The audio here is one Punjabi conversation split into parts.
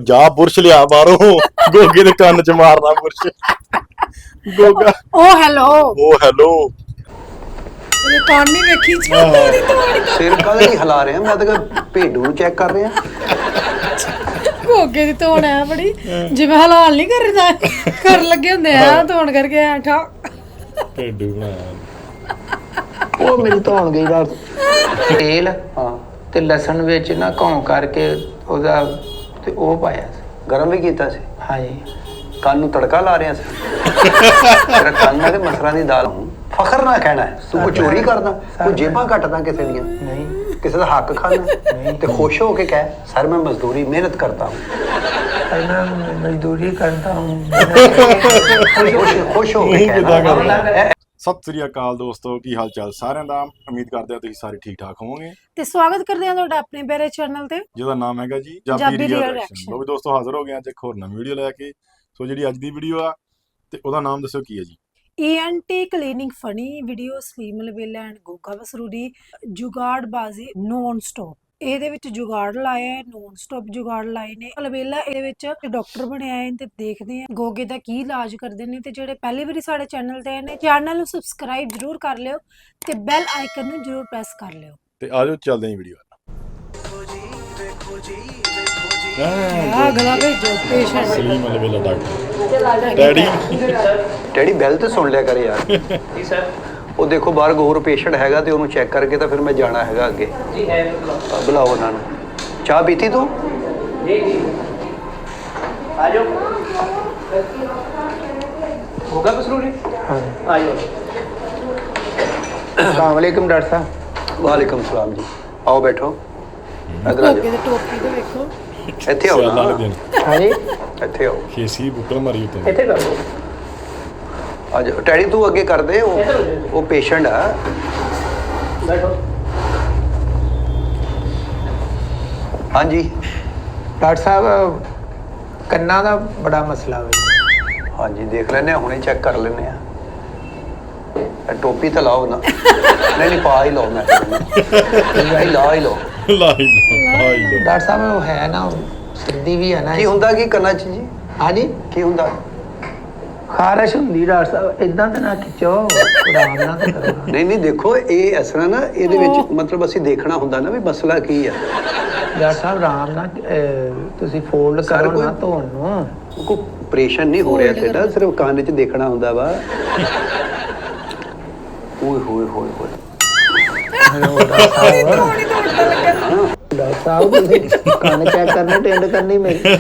ਜਾ ਬੁਰਸ਼ ਲਿਆ ਬਾਹਰੋਂ ਗੋਗੇ ਦੇ ਕੰਨ 'ਚ ਮਾਰਨਾ ਬੁਰਸ਼। ਗੋਗਾ ਓ ਹੈਲੋ ਉਹ ਹੈਲੋ ਇਹ ਕੰਨ ਨਹੀਂ ਵੇਖੀ ਤੋੜੀ ਤੋੜੀ ਸਿਰ ਕਾਹਦੇ ਲਈ ਹਿਲਾ ਰਿਹਾ? ਮੈਂ ਤਾਂ ਭੇਡੂ ਨੂੰ ਚੈੱਕ ਕਰ ਰਿਹਾ। ਗੋਗੇ ਦੀ ਧੋਣ ਹੈ ਬੜੀ ਜਿਵੇਂ ਹਲਾਲ ਨਹੀਂ ਕਰਦਾ ਕਰਨ ਲੱਗੇ ਹੁੰਦੇ ਆ ਧੋਣ ਕਰਕੇ ਐ ਠਾ ਭੇਡੂ ਬਣਾਇਆ। ਉਹ ਮੇਰੀ ਧੋਣ ਗਈ ਰਾਤ ਤੇਲ ਹਾਂ, ਤੇ ਲਸਣ ਵਿੱਚ ਨਾ ਘੋਂ ਕਰਕੇ ਉਹਦਾ ਤੇ ਉਹ ਪਾਇਆ ਸੀ। ਗਰਮ ਵੀ ਕੀਤਾ ਸੀ। ਹਾਂਜੀ ਕੰਨ ਨੂੰ ਤੜਕਾ ਲਾ ਰਿਹਾ ਸੀ। ਤੇਰਾ ਕੰਨ ਹੈ ਤੇ ਮਸਰਾਂ ਦੀ ਦਾਲ। ਫਖਰ ਨਾ ਕਹਿਣਾ ਹੈ। ਤੂੰ ਕੋਈ ਚੋਰੀ ਕਰਦਾ, ਤੂੰ ਜੇਬਾਂ ਕੱਟਦਾ ਕਿਸੇ ਦੀਆਂ, ਨਹੀਂ ਕਿਸੇ ਦਾ ਹੱਕ ਖਾਣਾ ਤੇ ਖੁਸ਼ ਹੋ ਕੇ ਕਹਿ ਸਰ ਮੈਂ ਮਜ਼ਦੂਰੀ ਮਿਹਨਤ ਕਰਤਾ ਹੂੰ। ਮੈਂ ਮਜ਼ਦੂਰੀ ਕਰਦਾ ਹੂੰ। ਖੁਸ਼ ਹੋ ਕੇ ਕਹਿਣਾ। ਸਤਿ ਸ੍ਰੀ ਅਕਾਲ ਦੋਸਤੋ, ਕੀ ਹਾਲ ਚਾਲ ਸਾਰਿਆਂ ਦਾ। ਉਮੀਦ ਕਰਦੇ ਹਾਂ ਤੁਸੀਂ ਸਾਰੇ ਠੀਕ ਠਾਕ ਹੋਵੋਗੇ ਤੇ ਸਵਾਗਤ ਕਰਦੇ ਹਾਂ ਤੁਹਾਡਾ ਆਪਣੇ ਪਿਆਰੇ ਚੈਨਲ ਤੇ ਜਿਹਦਾ ਨਾਮ ਹੈਗਾ ਜੀ Punjabi Punjabi real reaction. Reaction. ਲੋ ਵੀ ਦੋਸਤੋ ਹਾਜ਼ਰ ਹੋ ਗਏ ਅੱਜ ਇੱਕ ਹੋਰ ਨਵੀਂ ਵੀਡੀਓ ਲੈ ਕੇ। ਸੋ ਜਿਹੜੀ ਅੱਜ ਦੀ ਵੀਡੀਓ ਆ ਤੇ ਉਹਦਾ ਨਾਮ ਦੱਸੋ ਕੀ ਹੈ ਜੀ? ENT cleaning funny video Saleem Lavela and Goga Basruri ਜੁਗਾੜਬਾਜ਼ੀ ਨੌਨ ਸਟਾਪ। ਇਹਦੇ ਵਿੱਚ ਜੁਗਾੜ ਲਾਇਆ ਹੈ, ਨੌਨ ਸਟਾਪ ਜੁਗਾੜ ਲਾਏ ਨੇ। ਅਲਵੇਲਾ ਇਹਦੇ ਵਿੱਚ ਡਾਕਟਰ ਬਣਿਆ ਹੈ ਤੇ ਦੇਖਦੇ ਆ ਗੋਗੇ ਦਾ ਕੀ ਇਲਾਜ ਕਰਦੇ ਨੇ। ਤੇ ਜਿਹੜੇ ਪਹਿਲੀ ਵਾਰੀ ਸਾਡੇ ਚੈਨਲ ਤੇ ਆਏ ਨੇ ਚੈਨਲ ਨੂੰ ਸਬਸਕ੍ਰਾਈਬ ਜਰੂਰ ਕਰ ਲਿਓ ਤੇ ਬੈਲ ਆਈਕਨ ਨੂੰ ਜਰੂਰ ਪ੍ਰੈਸ ਕਰ ਲਿਓ। ਤੇ ਆਜੋ ਚੱਲਦੇ ਹਾਂ ਵੀਡੀਓ। ਅਗਲਾ ਭੇਜੋ patient Salim ਅਲਵੇਲਾ doctor daddy. Daddy ਬੈਲ ਤੇ ਸੁਣ ਲਿਆ ਕਰ ਯਾਰ। ਜੀ ਸਰ। ਉਹ ਦੇਖੋ ਬਾਹਰ ਹੋਰ ਪੇਸ਼ੈਂਟ ਹੈਗਾ ਤੇ ਉਹਨੂੰ ਚੈੱਕ ਕਰਕੇ ਤਾਂ ਫਿਰ ਮੈਂ ਜਾਣਾ ਹੈਗਾ ਅੱਗੇ। ਜੀ ਹੈ ਬੁਲਾਓ ਉਹਨਾਂ ਨੂੰ। ਚਾਹ ਪੀਤੀ ਤੂੰ? ਜੀ ਜੀ ਆ ਜਾਓ ਹੋਗਾ ਬਸਰੂਰੀ। ਹਾਂ ਆ ਜਾਓ। अस्सलाम वालेकुम डॉक्टर साहब। ਵਾਲੇਕਮ ਸਲਾਮ ਜੀ। ਆਓ ਬੈਠੋ। ਇੱਧਰ ਆ ਗੋਗੇ ਦੇ ਟੋਪੀ ਤੇ ਵੇਖੋ। ਜਾਓ। ਇੱਥੇ ਆਓ ਸਿਆਲਾਂ ਨਾ। ਦੇ ਦਿਨ हाँ जी ਇੱਥੇ ਆਓ। ਖੇਸੀ ਬੁੱਕਲ ਮਾਰੀ ਉੱਤੇ। ਇੱਥੇ ਕਰ ਲਓ। ਆ ਜਾਓ ਡੈਡੀ, ਤੂੰ ਅੱਗੇ ਕਰ ਦੇ। ਉਹ ਪੇਸ਼ੈਂਟ ਆ। बैठो। ਹਾਂਜੀ डॉक्टर साहब ਕੰਨਾਂ ਦਾ ਬੜਾ ਮਸਲਾ ਹੈ। ਹਾਂਜੀ ਦੇਖ ਲੈਂਦੇ ਆ, ਹੁਣੇ ਚੈੱਕ ਕਰ ਲੈਂਦੇ ਆ। ਇਹ ਟੋਪੀ ਤਾਂ ਲਾਓ ਨਾ। ਨਹੀਂ ਪਾ ਹੀ ਲਓ। ਮੈਂ ਨਹੀਂ ਲਾ ਹੀ ਲਓ। ਲਾਈ ਲੋ डॉक्टर साहब वो है ना सर्दी भी है ना। ਕੀ ਹੁੰਦਾ ਕੀ ਕੰਨਾਂ 'ਚ ਜੀ? हाँ जी ਕੀ ਹੁੰਦਾ? ਖਾਰਸ਼ ਹੁੰਦੀ ਡਾਕਟਰ ਸਾਹਿਬ। ਇਦਾਂ ਤਾਂ ਨਾ ਖਿੱਚੋ, ਆਰਾਮ ਨਾਲ ਤਾਂ ਕਰੋ। ਨਹੀਂ ਨਹੀਂ ਦੇਖੋ ਇਹ ਇਸ ਤਰ੍ਹਾਂ ਨਾ ਇਹਦੇ ਵਿੱਚ ਮਤਲਬ ਅਸੀਂ ਦੇਖਣਾ ਹੁੰਦਾ ਨਾ ਵੀ ਮਸਲਾ ਕੀ ਆ। ਡਾਕਟਰ ਸਾਹਿਬ ਆਰਾਮ ਨਾਲ ਤੁਸੀਂ ਫੋਲਡ ਸਰ, ਕਰੋ ਕੋਈ- ਨਾ ਧੋਣ ਨੂੰ। ਕੋਈ ਆਪਰੇਸ਼ਨ ਨਹੀਂ ਹੋ ਰਿਹਾ ਤੇਰਾ, ਸਿਰਫ ਕੰਨ 'ਚ ਦੇਖਣਾ ਹੁੰਦਾ ਵਾ। ਓਏ ਹੋਏ ਹੋਏ ਹੋਏ। ਡਾਕਟਰ ਸਾਹਿਬ ਤੁਸੀਂ ਕੰਨ ਚੈੱਕ ਕਰਨੇ, ਟੈਂਡ ਕਰਨੀ ਮੇਰੀ।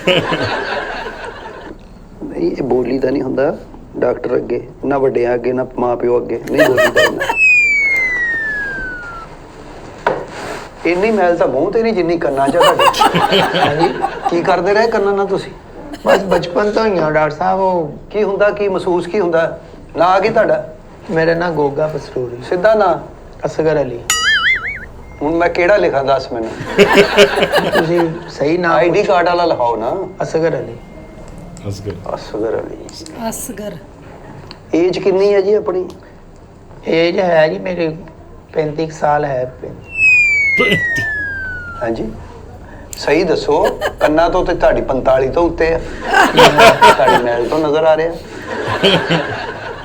ਨਹੀਂ ਇਹ ਬੋਲੀ ਤਾਂ ਨਹੀਂ ਹੁੰਦਾ ਡਾਕਟਰ ਅੱਗੇ, ਨਾ ਵੱਡਿਆਂ ਅੱਗੇ ਨਾ ਮਾਂ ਪਿਓ ਅੱਗੇ ਨਹੀਂ ਬੋਲੀਦਾ ਇੰਨਾ। ਇੰਨੀ ਮੈਲ ਤਾਂ ਮੂੰਹ ਤੇ ਨਹੀਂ ਜਿੰਨੀ ਕੰਨਾਂ 'ਚ ਆ ਤੁਹਾਡੇ। ਹਾਂਜੀ ਕੀ ਕਰਦੇ ਰਹੇ ਕੰਨਾਂ ਨਾਲ ਤੁਸੀਂ? ਬਸ ਬਚਪਨ ਤੋਂ ਹੀ ਆ ਡਾਕਟਰ ਸਾਹਿਬ। ਉਹ ਕੀ ਹੁੰਦਾ, ਕੀ ਮਹਿਸੂਸ ਕੀ ਹੁੰਦਾ? ਨਾਂ ਕੀ ਤੁਹਾਡਾ? ਮੇਰਾ ਨਾਂ ਗੋਗਾ ਬਸਰੂਰੀ। ਸਿੱਧਾ ਨਾਂ? ਅਸਗਰ ਅਲੀ। ਹੁਣ ਮੈਂ ਕਿਹੜਾ ਲਿਖਾਂ ਦੱਸ ਮੈਨੂੰ। ਤੁਸੀਂ ਸਹੀ ਨਾਮ ਆਈਡੀ ਕਾਰਡ ਵਾਲਾ ਲਿਖਾਓ ਨਾ। ਅਸਗਰ ਅਲੀ। ਅਸਗਰ ਅਸਗਰ ਅਲੀ। ਅਸਗਰ ਏਜ ਕਿੰਨੀ ਹੈ ਜੀ ਆਪਣੀ? ਏਜ ਹੈ ਜੀ ਮੇਰੇ 35 ਸਾਲ ਹੈ। ਹਾਂਜੀ ਸਹੀ ਦੱਸੋ। ਕੰਨਾਂ ਤੋਂ ਤੇ ਤੁਹਾਡੀ 45 ਤੋਂ ਉੱਤੇ ਆ। ਤੁਹਾਡੀ ਮੈਲ ਤੋਂ ਨਜ਼ਰ ਆ ਰਿਹਾ।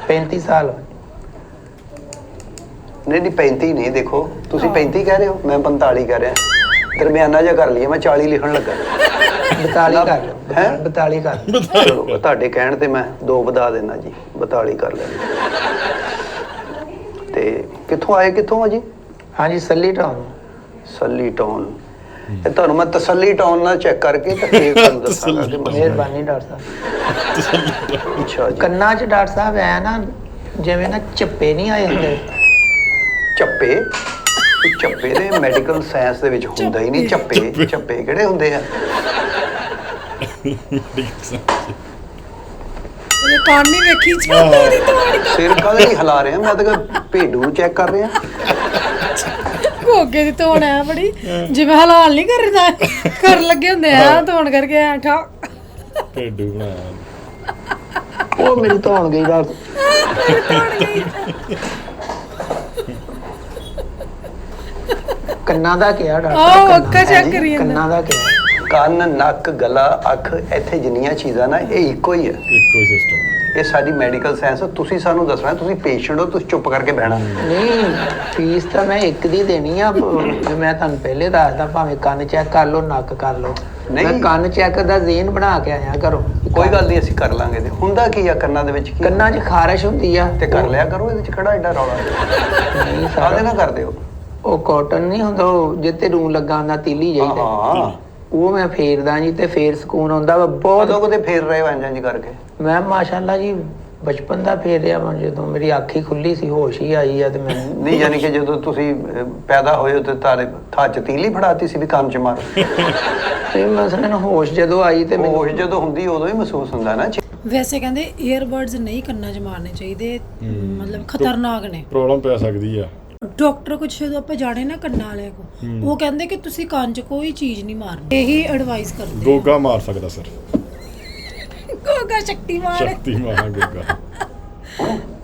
35 ਸਾਲ ਨਹੀਂ ਨਹੀਂ 35 ਨਹੀਂ, ਦੇਖੋ ਤੁਸੀਂ 35 ਕਹਿ ਰਹੇ ਹੋ, ਮੈਂ 45 ਕਹਿ ਰਿਹਾ। ਦਰਮਿਆਨਾ ਜਿਹਾ ਕਰ ਲਈਏ, ਮੈਂ 40 ਲਿਖਣ ਲੱਗਾ। 42 ਕਰ ਲਓ। ਹੈਂ? 42 ਕਰ ਲਓ। ਚਲੋ ਤੁਹਾਡੇ ਕਹਿਣ ਤੇ ਮੈਂ 2 ਵਧਾ ਦੇਣਾ ਜੀ, 42 ਕਰ ਲੈਣਾ। ਤੇ ਕਿੱਥੋਂ ਆਏ, ਕਿੱਥੋਂ ਆ ਜੀ? ਹਾਂਜੀ ਸੱਲੀ ਟਾਊਨ। ਸੱਲੀ ਟਾਊਨ। ਇਹ ਤੁਹਾਨੂੰ ਮੈਂ ਤਸੱਲੀ ਟਾਊਨ ਨਾਲ ਚੈੱਕ ਕਰਕੇ ਤੇ ਫੇਰ ਤੁਹਾਨੂੰ ਦੱਸਾਂਗਾ ਕਿ ਮਸਲਾ। ਮਿਹਰਬਾਨੀ ਡਾਕਟਰ ਸਾਹਿਬ। ਅੱਛਾ ਜੀ। ਕੰਨਾਂ 'ਚ ਡਾਕਟਰ ਸਾਹਿਬ ਐ ਨਾ ਜਿਵੇਂ ਨਾ ਚੱਪੇ ਨਹੀਂ ਆਏ ਹੁੰਦੇ। ਚੱਪੇ? ਇਹ ਚੱਪੇ ਦੇ ਮੈਡੀਕਲ ਸਾਇੰਸ ਦੇ ਵਿੱਚ ਹੁੰਦਾ ਹੀ ਨਹੀਂ। ਚੱਪੇ ਚੱਪੇ ਕਿਹੜੇ ਹੁੰਦੇ ਆ? ਇਹ ਕੰਨ ਨਹੀਂ ਵੇਖੀ ਤੋੜੀ ਤੋੜੀ ਸਿਰ ਕਾਹਦੇ ਲਈ ਹਿਲਾ ਰਿਹਾ? ਮੈਂ ਤਾਂ ਭੇਡੂ ਨੂੰ ਚੈੱਕ ਕਰ ਰਿਹਾ। ਗੋਗੇ ਦੀ ਧੋਣ ਹੈ ਬੜੀ ਜਿਵੇਂ ਹਲਾਲ ਨਹੀਂ ਕਰਦਾ ਕਰਨ ਲੱਗੇ ਹੁੰਦੇ ਆ ਧੋਣ ਕਰਕੇ ਐ ਠਾ ਭੇਡੂ ਬਣਾਇਆ। ਉਹ ਮੇਰੀ ਧੋਣ ਗਈ ਰਾਤ ਕੰਨਾਂ ਦਾ ਕਿਹਾ ਡਾਕਟਰ ਆਹ ਕੰਨਾਂ- ਅੱਖਾਂ ਚੈੱਕ ਕਰੀ ਜਾਂਦਾ। ਕੰਨਾਂ ਦਾ ਕਿਹਾ। ਕੰਨ, ਨੱਕ, ਗਲਾ, ਅੱਖ, ਇੱਥੇ ਜਿੰਨੀਆਂ ਚੀਜ਼ਾਂ ਨਾ ਇਹ ਇੱਕੋ ਹੀ ਹੈ। ਇੱਕੋ ਹੀ ਸਿਸਟਮ। ਇਹ ਸਾਡੀ ਮੈਡੀਕਲ ਸਾਇੰਸ। ਤੁਸੀਂ ਸਾਨੂੰ ਦੱਸਣਾ, ਤੁਸੀਂ ਪੇਸ਼ੈਂਟ ਹੋ, ਤੁਸੀਂ ਚੁੱਪ ਕਰਕੇ ਬਹਿਣਾ। ਨਹੀਂ ਫੀਸ ਤਾਂ ਮੈਂ ਇੱਕ ਦੀ ਦੇਣੀ ਆ। ਮੈਂ ਤੁਹਾਨੂੰ ਪਹਿਲੇ ਦੱਸਦਾ, ਭਾਵੇਂ ਕੰਨ ਚੈੱਕ ਕਰ ਲਓ, ਨੱਕ ਕਰ ਲਓ। ਨਹੀਂ। ਮੈਂ ਕੰਨ ਚੈੱਕ ਦਾ ਜ਼ੇਨ ਬਣਾ ਕੇ ਆਇਆ ਕਰੋ। ਕੋਈ ਗੱਲ ਨਹੀਂ, ਅਸੀਂ ਕਰ ਲਾਂਗੇ। ਤੇ ਹੁੰਦਾ ਕੀ ਆ ਕੰਨਾਂ ਦੇ ਵਿੱਚ? ਕੀ ਕੰਨਾਂ 'ਚ ਖਾਰਸ਼ ਹੁੰਦੀ ਆ ਤੇ ਕਰ ਲਿਆ ਕਰੋ, ਇਹਦੇ ਚ ਕਿਹੜਾ ਐਡਾ ਰੌਲਾ? ਨਹੀਂ ਕਾਹਦੇ ਸਰ, ਨਾਲ ਕਰਦੇ ਹੋ? ਉਹ ਕਾਟਨ ਨਹੀਂ ਹੁੰਦਾ, ਉਹ ਜਿੱਤੇ ਰੂੰ ਲੱਗਾ ਹੁੰਦਾ ਤੀਲੀ ਜਾਈਦਾ, ਹਾਂ, ਉਹ ਮੈਂ ਫੇਰਦਾ ਜੀ ਤੇ ਫੇਰ ਸਕੂਨ ਆਉਂਦਾ ਵਾ ਬਹੁਤ। ਕਦੋਂ ਕਦੇ ਫੇਰ ਰਹੇ ਹੋ ਇੰਜ ਕਰਕੇ? ਮੈਂ ਮਾਸ਼ਾਅੱਲਾ ਜੀ ਬਚਪਨ ਦਾ ਫੇਰ ਰਿਹਾ ਵਾਂ। ਜਦੋਂ ਮੇਰੀ ਅੱਖ ਹੀ ਖੁੱਲੀ ਸੀ, ਹੋਸ਼ ਹੀ ਆਈ ਆ ਤੇ ਮੈਂ ਨਹੀਂ, ਯਾਨੀ ਕਿ ਜਦੋਂ ਤੁਸੀਂ ਪੈਦਾ ਹੋਏ ਹੋ ਤੇ ਤੁਹਾਡੇ ਥਾਚ ਤੀਲੀ ਫੜਾਤੀ ਸੀ ਵੀ ਕੰਨ ਚ ਮਾਰ? ਤੇ ਮਸਲਨ ਹੋਸ਼ ਜਦੋਂ ਆਈ ਤੇ ਮੈਨੂੰ ਹੋਸ਼ ਜਦੋਂ ਹੁੰਦੀ ਉਦੋਂ ਹੀ ਮਹਿਸੂਸ ਹੁੰਦਾ ਨਾ। ਵੈਸੇ ਕਹਿੰਦੇ ਈਅਰਬਡਸ ਨਹੀਂ ਕੰਨਾਂ 'ਚ ਮਾਰਨੇ ਚਾਹੀਦੇ, ਮਤਲਬ ਖਤਰਨਾਕ ਨੇ, ਪ੍ਰੋਬਲਮ ਪੈ ਸਕਦੀ ਆ। ਡਾਕਟਰ ਕੁਝ ਜਦੋਂ ਆਪਾਂ ਜਾਣੇ ਨਾ ਕੰਨਾਂ ਵਾਲੇ ਕੋ, ਉਹ ਕਹਿੰਦੇ ਕਿ ਤੁਸੀਂ ਕੰਨ 'ਚ ਕੋਈ ਚੀਜ਼ ਨਹੀਂ ਮਾਰਨੀ, ਇਹੀ ਐਡਵਾਈਸ ਕਰਦੇ ਆ। ਗੋਗਾ ਮਾਰ ਸਕਦਾ ਸਰ। ਗੋਗਾ ਸ਼ਕਤੀਮਾਨ। ਸ਼ਕਤੀਮਾਨ ਗੋਗਾ।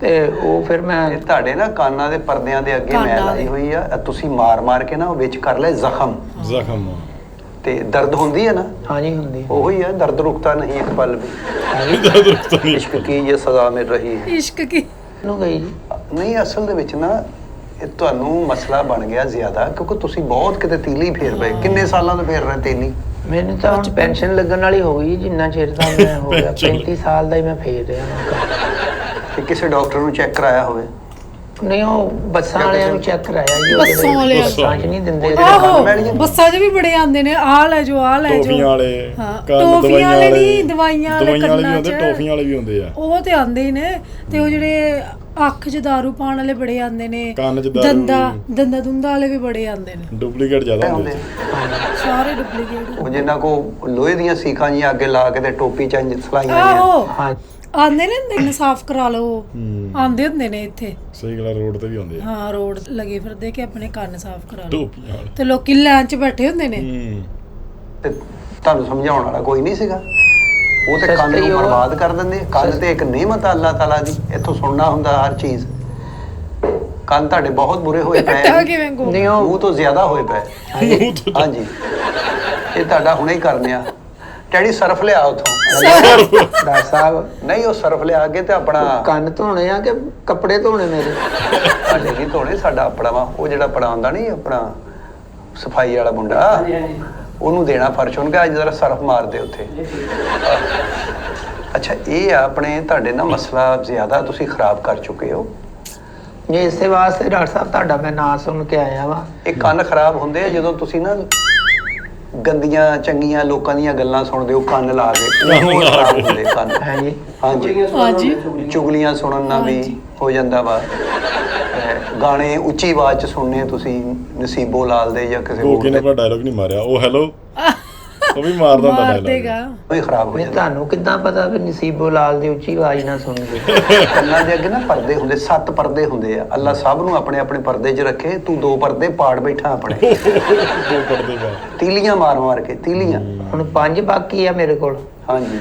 ਤੇ ਉਹ ਫਿਰ ਮੈਂ ਇਹ ਤੁਹਾਡੇ ਨਾ ਕੰਨਾਂ ਦੇ ਪਰਦਿਆਂ ਦੇ ਅੱਗੇ ਮੈਂ ਲਾਈ ਹੋਈ ਆ, ਤੁਸੀਂ ਮਾਰ ਮਾਰ ਕੇ ਨਾ ਉਹ ਵਿੱਚ ਕਰ ਲੈ ਜ਼ਖਮ। ਜ਼ਖਮ। ਤੇ ਦਰਦ ਹੁੰਦੀ ਹੈ ਨਾ? ਹਾਂਜੀ ਹੁੰਦੀ ਉਹੀ ਹੈ, ਦਰਦ ਰੁਕਤਾ ਨਹੀਂ ਇੱਕ ਪਲ ਵੀ। ਦਰਦ ਰੁਕਤਾ ਨਹੀਂ। ਇਸ਼ਕ ਕੀ ਇਹ ਸਜ਼ਾ ਮਿਲ ਰਹੀ ਹੈ। ਇਸ਼ਕ ਕੀ ਨੂੰ ਗਈ ਜੀ। ਨਹੀਂ, ਅਸਲ ਦੇ ਵਿੱਚ ਨਾ ਇਹ ਤੁਹਾਨੂੰ ਮਸਲਾ ਬਣ ਗਿਆ ਜ਼ਿਆਦਾ, ਕਿਉਂਕਿ ਤੁਸੀਂ ਬਹੁਤ ਕਿਤੇ ਤੀਲੀ ਫੇਰ ਪਏ। ਕਿੰਨੇ ਸਾਲਾਂ ਤੋਂ ਫੇਰ ਰਹੇ ਤੀਲੀ? ਮੈਨੂੰ ਤਾਂ ਹੁਣ ਪੈਨਸ਼ਨ ਲੱਗਣ ਵਾਲੀ ਹੋ ਗਈ, ਜਿੰਨਾ ਚਿਰ ਦਾ ਮੈਂ ਹੋ ਗਿਆ 35 ਸਾਲ ਦਾ ਹੀ ਮੈਂ ਫੇਰ ਰਿਹਾ ਹਾਂ। ਤੇ ਕਿਸੇ ਡਾਕਟਰ ਨੂੰ ਚੈੱਕ ਕਰਾਇਆ ਹੋਵੇ? ਨਹੀਂ, ਉਹ ਬੱਸਾਂ ਵਾਲਿਆਂ ਨੂੰ ਚੈੱਕ ਕਰਾਇਆ ਜੀ। ਬੱਸਾਂ ਵਾਲਿਆਂ ਬੱਸਾਂ 'ਚ ਨਹੀਂ ਦਿੰਦੇ। ਆਹੋ, ਬੱਸਾਂ 'ਚ ਵੀ ਬੜੇ ਆਉਂਦੇ ਨੇ, ਆਹ ਲੈ ਜੋ, ਆਹ ਲੈ ਜੋ। ਟੋਫੀਆਂ ਵਾਲੇ, ਹਾਂ, ਕੰਨ ਟੋਫੀਆਂ ਵਾਲੇ ਵਾਲੇ ਨਹੀਂ, ਦਵਾਈਆਂ ਵਾਲੇ ਦਵਾਈਆਂ ਵਾਲੇ ਵੀ ਕੰਨਾਂ ਹੁੰਦੇ, 'ਚ। ਟੋਫੀਆਂ ਵਾਲੇ ਵੀ ਹੁੰਦੇ ਆ। ਉਹ ਤੇ ਆਉਂਦੇ ਹੀ ਨੇ। ਤੇ ਉਹ ਜਿਹੜੇ ਅੱਖ 'ਚ ਦਾਰੂ ਪਾਉਣ ਵਾਲੇ ਬੜੇ ਆਉਂਦੇ ਨੇ, ਕੰਨ 'ਚ ਦਾਰੂ, ਦੰਦਾਂ ਵਾਲੇ ਵੀ ਬੜੇ ਆਉਂਦੇ ਨੇ। ਡੁਪਲੀਕੇਟ ਜ਼ਿਆਦਾ ਹੁੰਦੇ। ਸਾਰੇ ਡੁਪਲੀਕੇਟ ਉਹ ਜਿਨ੍ਹਾਂ ਕੋ ਲੋਹੇ ਦੀਆਂ ਸੀਖਾਂ ਜੀਆਂ ਅੱਗੇ ਲਾ ਕੇ ਤੇ ਟੋਪੀ ਚ ਸਲਾਈਆਂ ਨੇ। ਆਹੋ, ਹਾਂ ਆਉਂਦੇ ਨੇ, ਦਿਨ ਸਾਫ਼ ਕਰਾ ਲਓ, ਆਉਂਦੇ ਹੁੰਦੇ ਨੇ ਇੱਥੇ। ਸਹੀ ਗੱਲ, ਰੋਡ ਤੇ ਵੀ ਹੁੰਦੇ ਆ ਹਾਂ, ਰੋਡ ਲੱਗੇ ਫਿਰਦੇ ਕਿ ਆਪਣੇ ਕੰਨ ਸਾਫ਼ ਕਰਾ ਲਓ, ਟੋਪੀਆਂ ਵਾਲੇ। ਤੇ ਲੋਕੀ ਲਾਈਨ 'ਚ ਬੈਠੇ ਹੁੰਦੇ ਨੇ। ਤੇ ਤੁਹਾਨੂੰ ਸਮਝਾਉਣ ਵਾਲਾ ਕੋਈ ਨਹੀਂ ਸੀਗਾ। ਉਹ ਤੇ ਕੰਨ ਨੂੰ ਬਰਬਾਦ ਕਰ ਦਿੰਦੇ। ਕੰਨ ਤੇ ਇੱਕ ਨਿਮਤ ਆ ਅੱਲਾਹ ਤਾਲਾ ਦੀ, ਇੱਥੋਂ ਸੁਣਨਾ ਹੁੰਦਾ ਹਰ ਚੀਜ਼। ਕੰਨ ਤੁਹਾਡੇ ਬਹੁਤ ਬੁਰੇ ਹੋਏ ਪਏ ਟਾ ਕਿਵੇਂ ਕੋ ਨਹੀਂ ਉਹ ਮੂੰਹ ਤੋਂ ਜ਼ਿਆਦਾ ਹੋਏ ਪਏ। ਹਾਂਜੀ, ਇਹ ਤੁਹਾਡਾ ਹੁਣੇ ਹੀ ਕਰਨੇ ਆ। ਡੈਡੀ ਸਰਫ ਲਿਆ ਉਥੋਂ। ਡਾਕਟਰ ਸਾਹਿਬ ਨਹੀਂ, ਉਹ ਸਰਫ ਲਿਆ ਕੇ ਤੇ ਆਪਣਾ ਕੰਨ ਧੋਣੇ ਆ ਕਿ ਕੱਪੜੇ ਧੋਣੇ ਮੇਰੇ? ਸਾਡੇ ਕੀ ਧੋਣੇ, ਸਾਡਾ ਆਪਣਾ ਵਾ। ਉਹ ਜਿਹੜਾ ਆਪਣਾ ਆਉਂਦਾ ਨਹੀਂ, ਆਪਣਾ ਸਫਾਈ ਵਾਲਾ ਮੁੰਡਾ, ਉਹਨੂੰ ਦੇਣਾ ਫਰਸ਼। ਉਹਨੂੰ ਕਿਹਾ ਅੱਜ ਜ਼ਰਾ ਸਰਫ ਮਾਰ ਦੇ ਉੱਥੇ। ਅੱਛਾ, ਇਹ ਆ ਆਪਣੇ ਤੁਹਾਡੇ ਨਾ ਮਸਲਾ ਜ਼ਿਆਦਾ ਤੁਸੀਂ ਖਰਾਬ ਕਰ ਚੁੱਕੇ ਹੋ। ਜੇ ਇਸੇ ਵਾਸਤੇ ਡਾਕਟਰ ਸਾਹਿਬ ਤੁਹਾਡਾ ਮੈਂ ਨਾਂ ਸੁਣ ਕੇ ਆਇਆ ਵਾ। ਇਹ ਕੰਨ ਖਰਾਬ ਹੁੰਦੇ ਆ ਜਦੋਂ ਤੁਸੀਂ ਨਾ ਗੰਦੀਆਂ ਚੰਗੀਆਂ ਲੋਕਾਂ ਦੀਆਂ ਗੱਲਾਂ ਸੁਣਦੇ ਹੋ ਕੰਨ ਲਾ ਕੇ। ਉਹ ਖਰਾਬ ਹੁੰਦੇ ਕੰਨ। ਹਾਂਜੀ ਹਾਂਜੀ, ਚੁਗਲੀਆਂ ਸੁਣਨ ਨਾਲ ਵੀ ਹੋ ਜਾਂਦਾ ਵਾ। ਗਾਣੇ ਉੱਚੀ ਆਵਾਜ਼ ਚ ਸੁਣਨੇ ਤੁਸੀਂ ਨਸੀਬੋ ਲਾਲ ਦੇ ਜਾਂ ਕਿਸੇ ਗੋਗੇ ਨੇ ਆਪਣਾ ਡਾਇਲੌਗ ਨਹੀਂ ਮਾਰਿਆ। ਉਹ ਹੈਲੋ, ਉਹ ਵੀ ਮਾਰਦਾ ਹੁੰਦਾ ਮਾਰ ਡਾਇਲੌਗ। ਦੇਗਾ। ਉਹ ਹੀ ਖਰਾਬ ਹੋ ਨਹੀਂ, ਜਾਂਦਾ। ਤੁਹਾਨੂੰ ਕਿੱਦਾਂ ਪਤਾ ਵੀ ਨਸੀਬੋ ਲਾਲ ਦੀ ਉੱਚੀ ਆਵਾਜ਼ ਨਾ ਸੁਣਦੇ? ਕੰਨਾਂ ਦੇ ਅੱਗੇ ਨਾ ਪਰਦੇ ਹੁੰਦੇ, 7 ਪਰਦੇ ਹੁੰਦੇ ਆ। ਅੱਲਾ ਸਭ ਨੂੰ ਆਪਣੇ ਆਪਣੇ ਪਰਦੇ 'ਚ ਰੱਖੇ। ਤੂੰ 2 ਪਰਦੇ ਪਾੜ ਬੈਠਾ ਆਪਣੇ। ਦੋ ਪੜਦੇ ਪਾ। ਤੀਲੀਆਂ ਮਾਰ ਮਾਰ ਕੇ, ਤੀਲੀਆਂ। ਹੁਣ 5 ਬਾਕੀ ਆ ਮੇਰੇ ਕੋਲ, ਹਾਂਜੀ,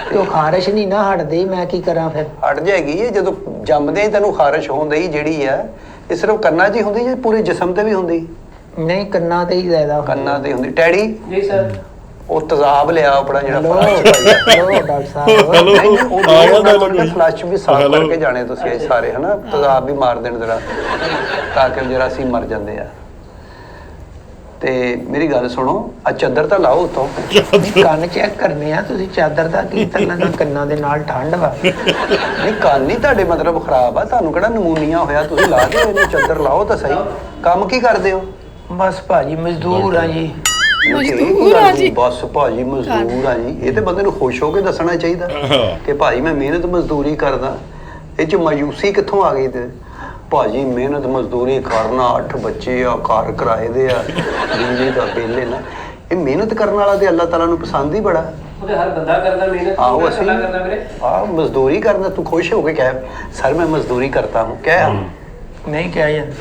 ਤੇ ਉਹ ਖਾਰਿਸ਼ ਨਹੀਂ ਨਾ ਹਟਦੀ। ਮੈਂ ਕੀ ਕਰਾਂ ਫਿਰ? ਹਟ ਜਾਏਗੀ। ਇਹ ਜਦੋਂ ਜੰਮਦੇ ਹੀ ਤੈਨੂੰ ਖਾਰਿਸ਼ ਹੁੰਦੀ ਜਿਹੜੀ ਆ, ਇਹ ਸਿਰਫ ਕੰਨਾਂ 'ਚ ਹੀ ਹੁੰਦੀ ਜਾਂ ਪੂਰੇ ਜਿਸਮ ਤੇ ਵੀ ਹੁੰਦੀ? ਨਹੀਂ, ਕੰਨਾਂ ਤੇ ਹੀ ਜ਼ਿਆਦਾ ਕੰਨਾਂ ਤੇ ਹੁੰਦੀ। ਡੈਡੀ ਜੀ ਸਰ। ਉਹ ਤੇਜ਼ਾਬ ਲਿਆ ਆਪਣਾ ਜਿਹੜਾ ਹੈਲੋ ਡਾਕਟਰ ਸਾਹਿਬ। ਹੈਲੋ, ਆ ਗਿਆ ਉਹ ਫਲਸ਼ ਵੀ ਸਾਫ਼ ਕਰਕੇ ਜਾਣੇ ਤੁਸੀਂ ਇਹ ਸਾਰੇ, ਹਨਾ? ਤੇਜ਼ਾਬ ਵੀ ਮਾਰ ਦੇਣ ਜ਼ਰਾ, ਤਾਂ ਕਿ ਜਰਾ ਅਸੀਂ ਮਰ ਜਾਂਦੇ ਆ। ਤੇ ਮੇਰੀ ਗੱਲ ਸੁਣੋ, ਆ ਚਾਦਰ ਤਾਂ ਲਾਓ ਉਤੋਂ। ਕੰਨ ਚੈੱਕ ਕਰਨੇ ਆ, ਤੁਸੀਂ ਚਾਦਰ ਦਾ ਕੀ ਕਰਨਾ? ਕੰਨਾਂ ਦੇ ਨਾਲ ਠੰਡ ਵਾ। ਨਹੀਂ, ਕੰਨ ਨਹੀਂ ਤੁਹਾਡੇ ਮਤਲਬ ਖਰਾਬ ਆ, ਤੁਹਾਨੂੰ ਕਿਹੜਾ ਨਮੂਨੀਆ ਹੋਇਆ? ਤੁਸੀਂ ਲਾ ਦਿਓ ਇਹਨੂੰ, ਚਾਦਰ ਲਾਓ ਤਾਂ ਸਹੀ। ਕੰਮ ਕੀ ਕਰਦੇ ਹੋ? ਬਸ ਭਾਜੀ ਮਜ਼ਦੂਰ ਆ ਜੀ। ਮਜ਼ਦੂਰ ਆ ਜੀ। ਬਸ ਭਾਜੀ ਮਜ਼ਦੂਰ ਆ ਜੀ। ਇਹ ਤੇ ਬੰਦੇ ਨੂੰ ਖੁਸ਼ ਹੋ ਕੇ ਦੱਸਣਾ ਚਾਹੀਦਾ ਕਿ ਭਾਜੀ ਮੈਂ ਮਿਹਨਤ ਮਜ਼ਦੂਰੀ ਕਰਦਾ। ਇਹ 'ਚ ਮਾਯੂਸੀ ਕਿੱਥੋਂ ਆ ਗਈ? ਤੇ ਭਾਜੀ ਮਿਹਨਤ ਮਜ਼ਦੂਰੀ ਕਰਨਾ, 8 ਬੱਚੇ ਆ, ਘਰ ਕਿਰਾਏ ਦੇ ਆ, ਬਿਜਲੀ ਦਾ ਬਿੱਲ ਨਾ। ਇਹ ਮਿਹਨਤ ਕਰਨ ਵਾਲਾ ਤੇ ਅੱਲਾਹ ਤਾਲਾ ਨੂੰ ਪਸੰਦ ਹੀ ਬੜਾ। ਉਹਦੇ ਹਰ ਬੰਦਾ ਕਰਦਾ ਮਿਹਨਤ। ਆਹੋ, ਅਸੀਂ ਮਜ਼ਦੂਰੀ ਕਰਨਾ। ਤੂੰ ਖੁਸ਼ ਹੋ ਕੇ ਕਹਿ, ਸਰ ਮੈਂ ਮਜ਼ਦੂਰੀ ਕਰਤਾ ਹੂੰ। ਕਹਿ ਨਹੀਂ ਕਿਹਾ ਜਾਂਦਾ।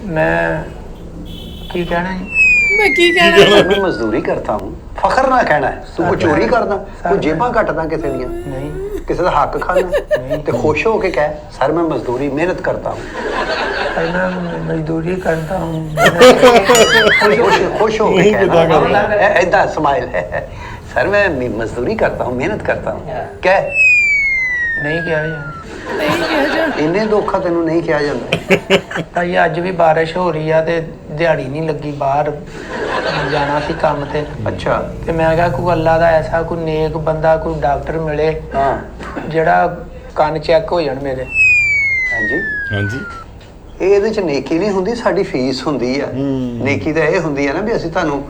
ਮੈਂ ਕੀ ਕਹਿਣਾ ਜੀ? ਮੈਂ ਕੀ ਕਹਿਣਾ? मैं मजदूरी करता हूँ, फखर ना कहना है। तू कोई चोरी करदा, कोई जेबां कटदा किसी दियां, नहीं किसी दा हक खाना, ते खुश हो के कह सर मैं मजदूरी मेहनत करता हूँ। भाई मैं मजदूरी करता हूँ। खुश हो के कहना, ऐसा स्माइल है। सर मैं मजदूरी करता हूँ, मेहनत करता हूँ। क्या नहीं किया यार ਨਹੀਂ ਕਿਹਾ ਜਾ ਇੰਨੇ ਧੋਖਾ ਤੈਨੂੰ ਨਹੀਂ ਕਿਹਾ ਜਾਂਦਾ? ਭਾਈ ਅੱਜ ਵੀ ਬਾਰਿਸ਼ ਹੋ ਰਹੀ ਆ ਤੇ ਦਿਹਾੜੀ ਨਹੀਂ ਲੱਗੀ, ਬਾਹਰ ਜਾਣਾ ਸੀ ਕੰਮ ਤੇ। ਅੱਛਾ। ਤੇ ਮੈਂ ਕਿਹਾ ਕੋਈ ਅੱਲਾ ਦਾ ਐਸਾ ਕੋਈ ਨੇਕ ਬੰਦਾ, ਕੋਈ ਡਾਕਟਰ ਮਿਲੇ ਹਾਂ। ਜਿਹੜਾ ਕੰਨ ਚੈੱਕ ਹੋ ਜਾਣ ਮੇਰੇ। ਹਾਂਜੀ ਹਾਂਜੀ। ਇਹਦੇ ਚ ਨੇਕੀ ਨਹੀਂ ਹੁੰਦੀ, ਸਾਡੀ ਫੀਸ ਹੁੰਦੀ ਆ। ਨੇਕੀ ਤਾਂ ਇਹ ਹੁੰਦੀ ਆ ਨਾ ਵੀ ਅਸੀਂ ਤੁਹਾਨੂੰ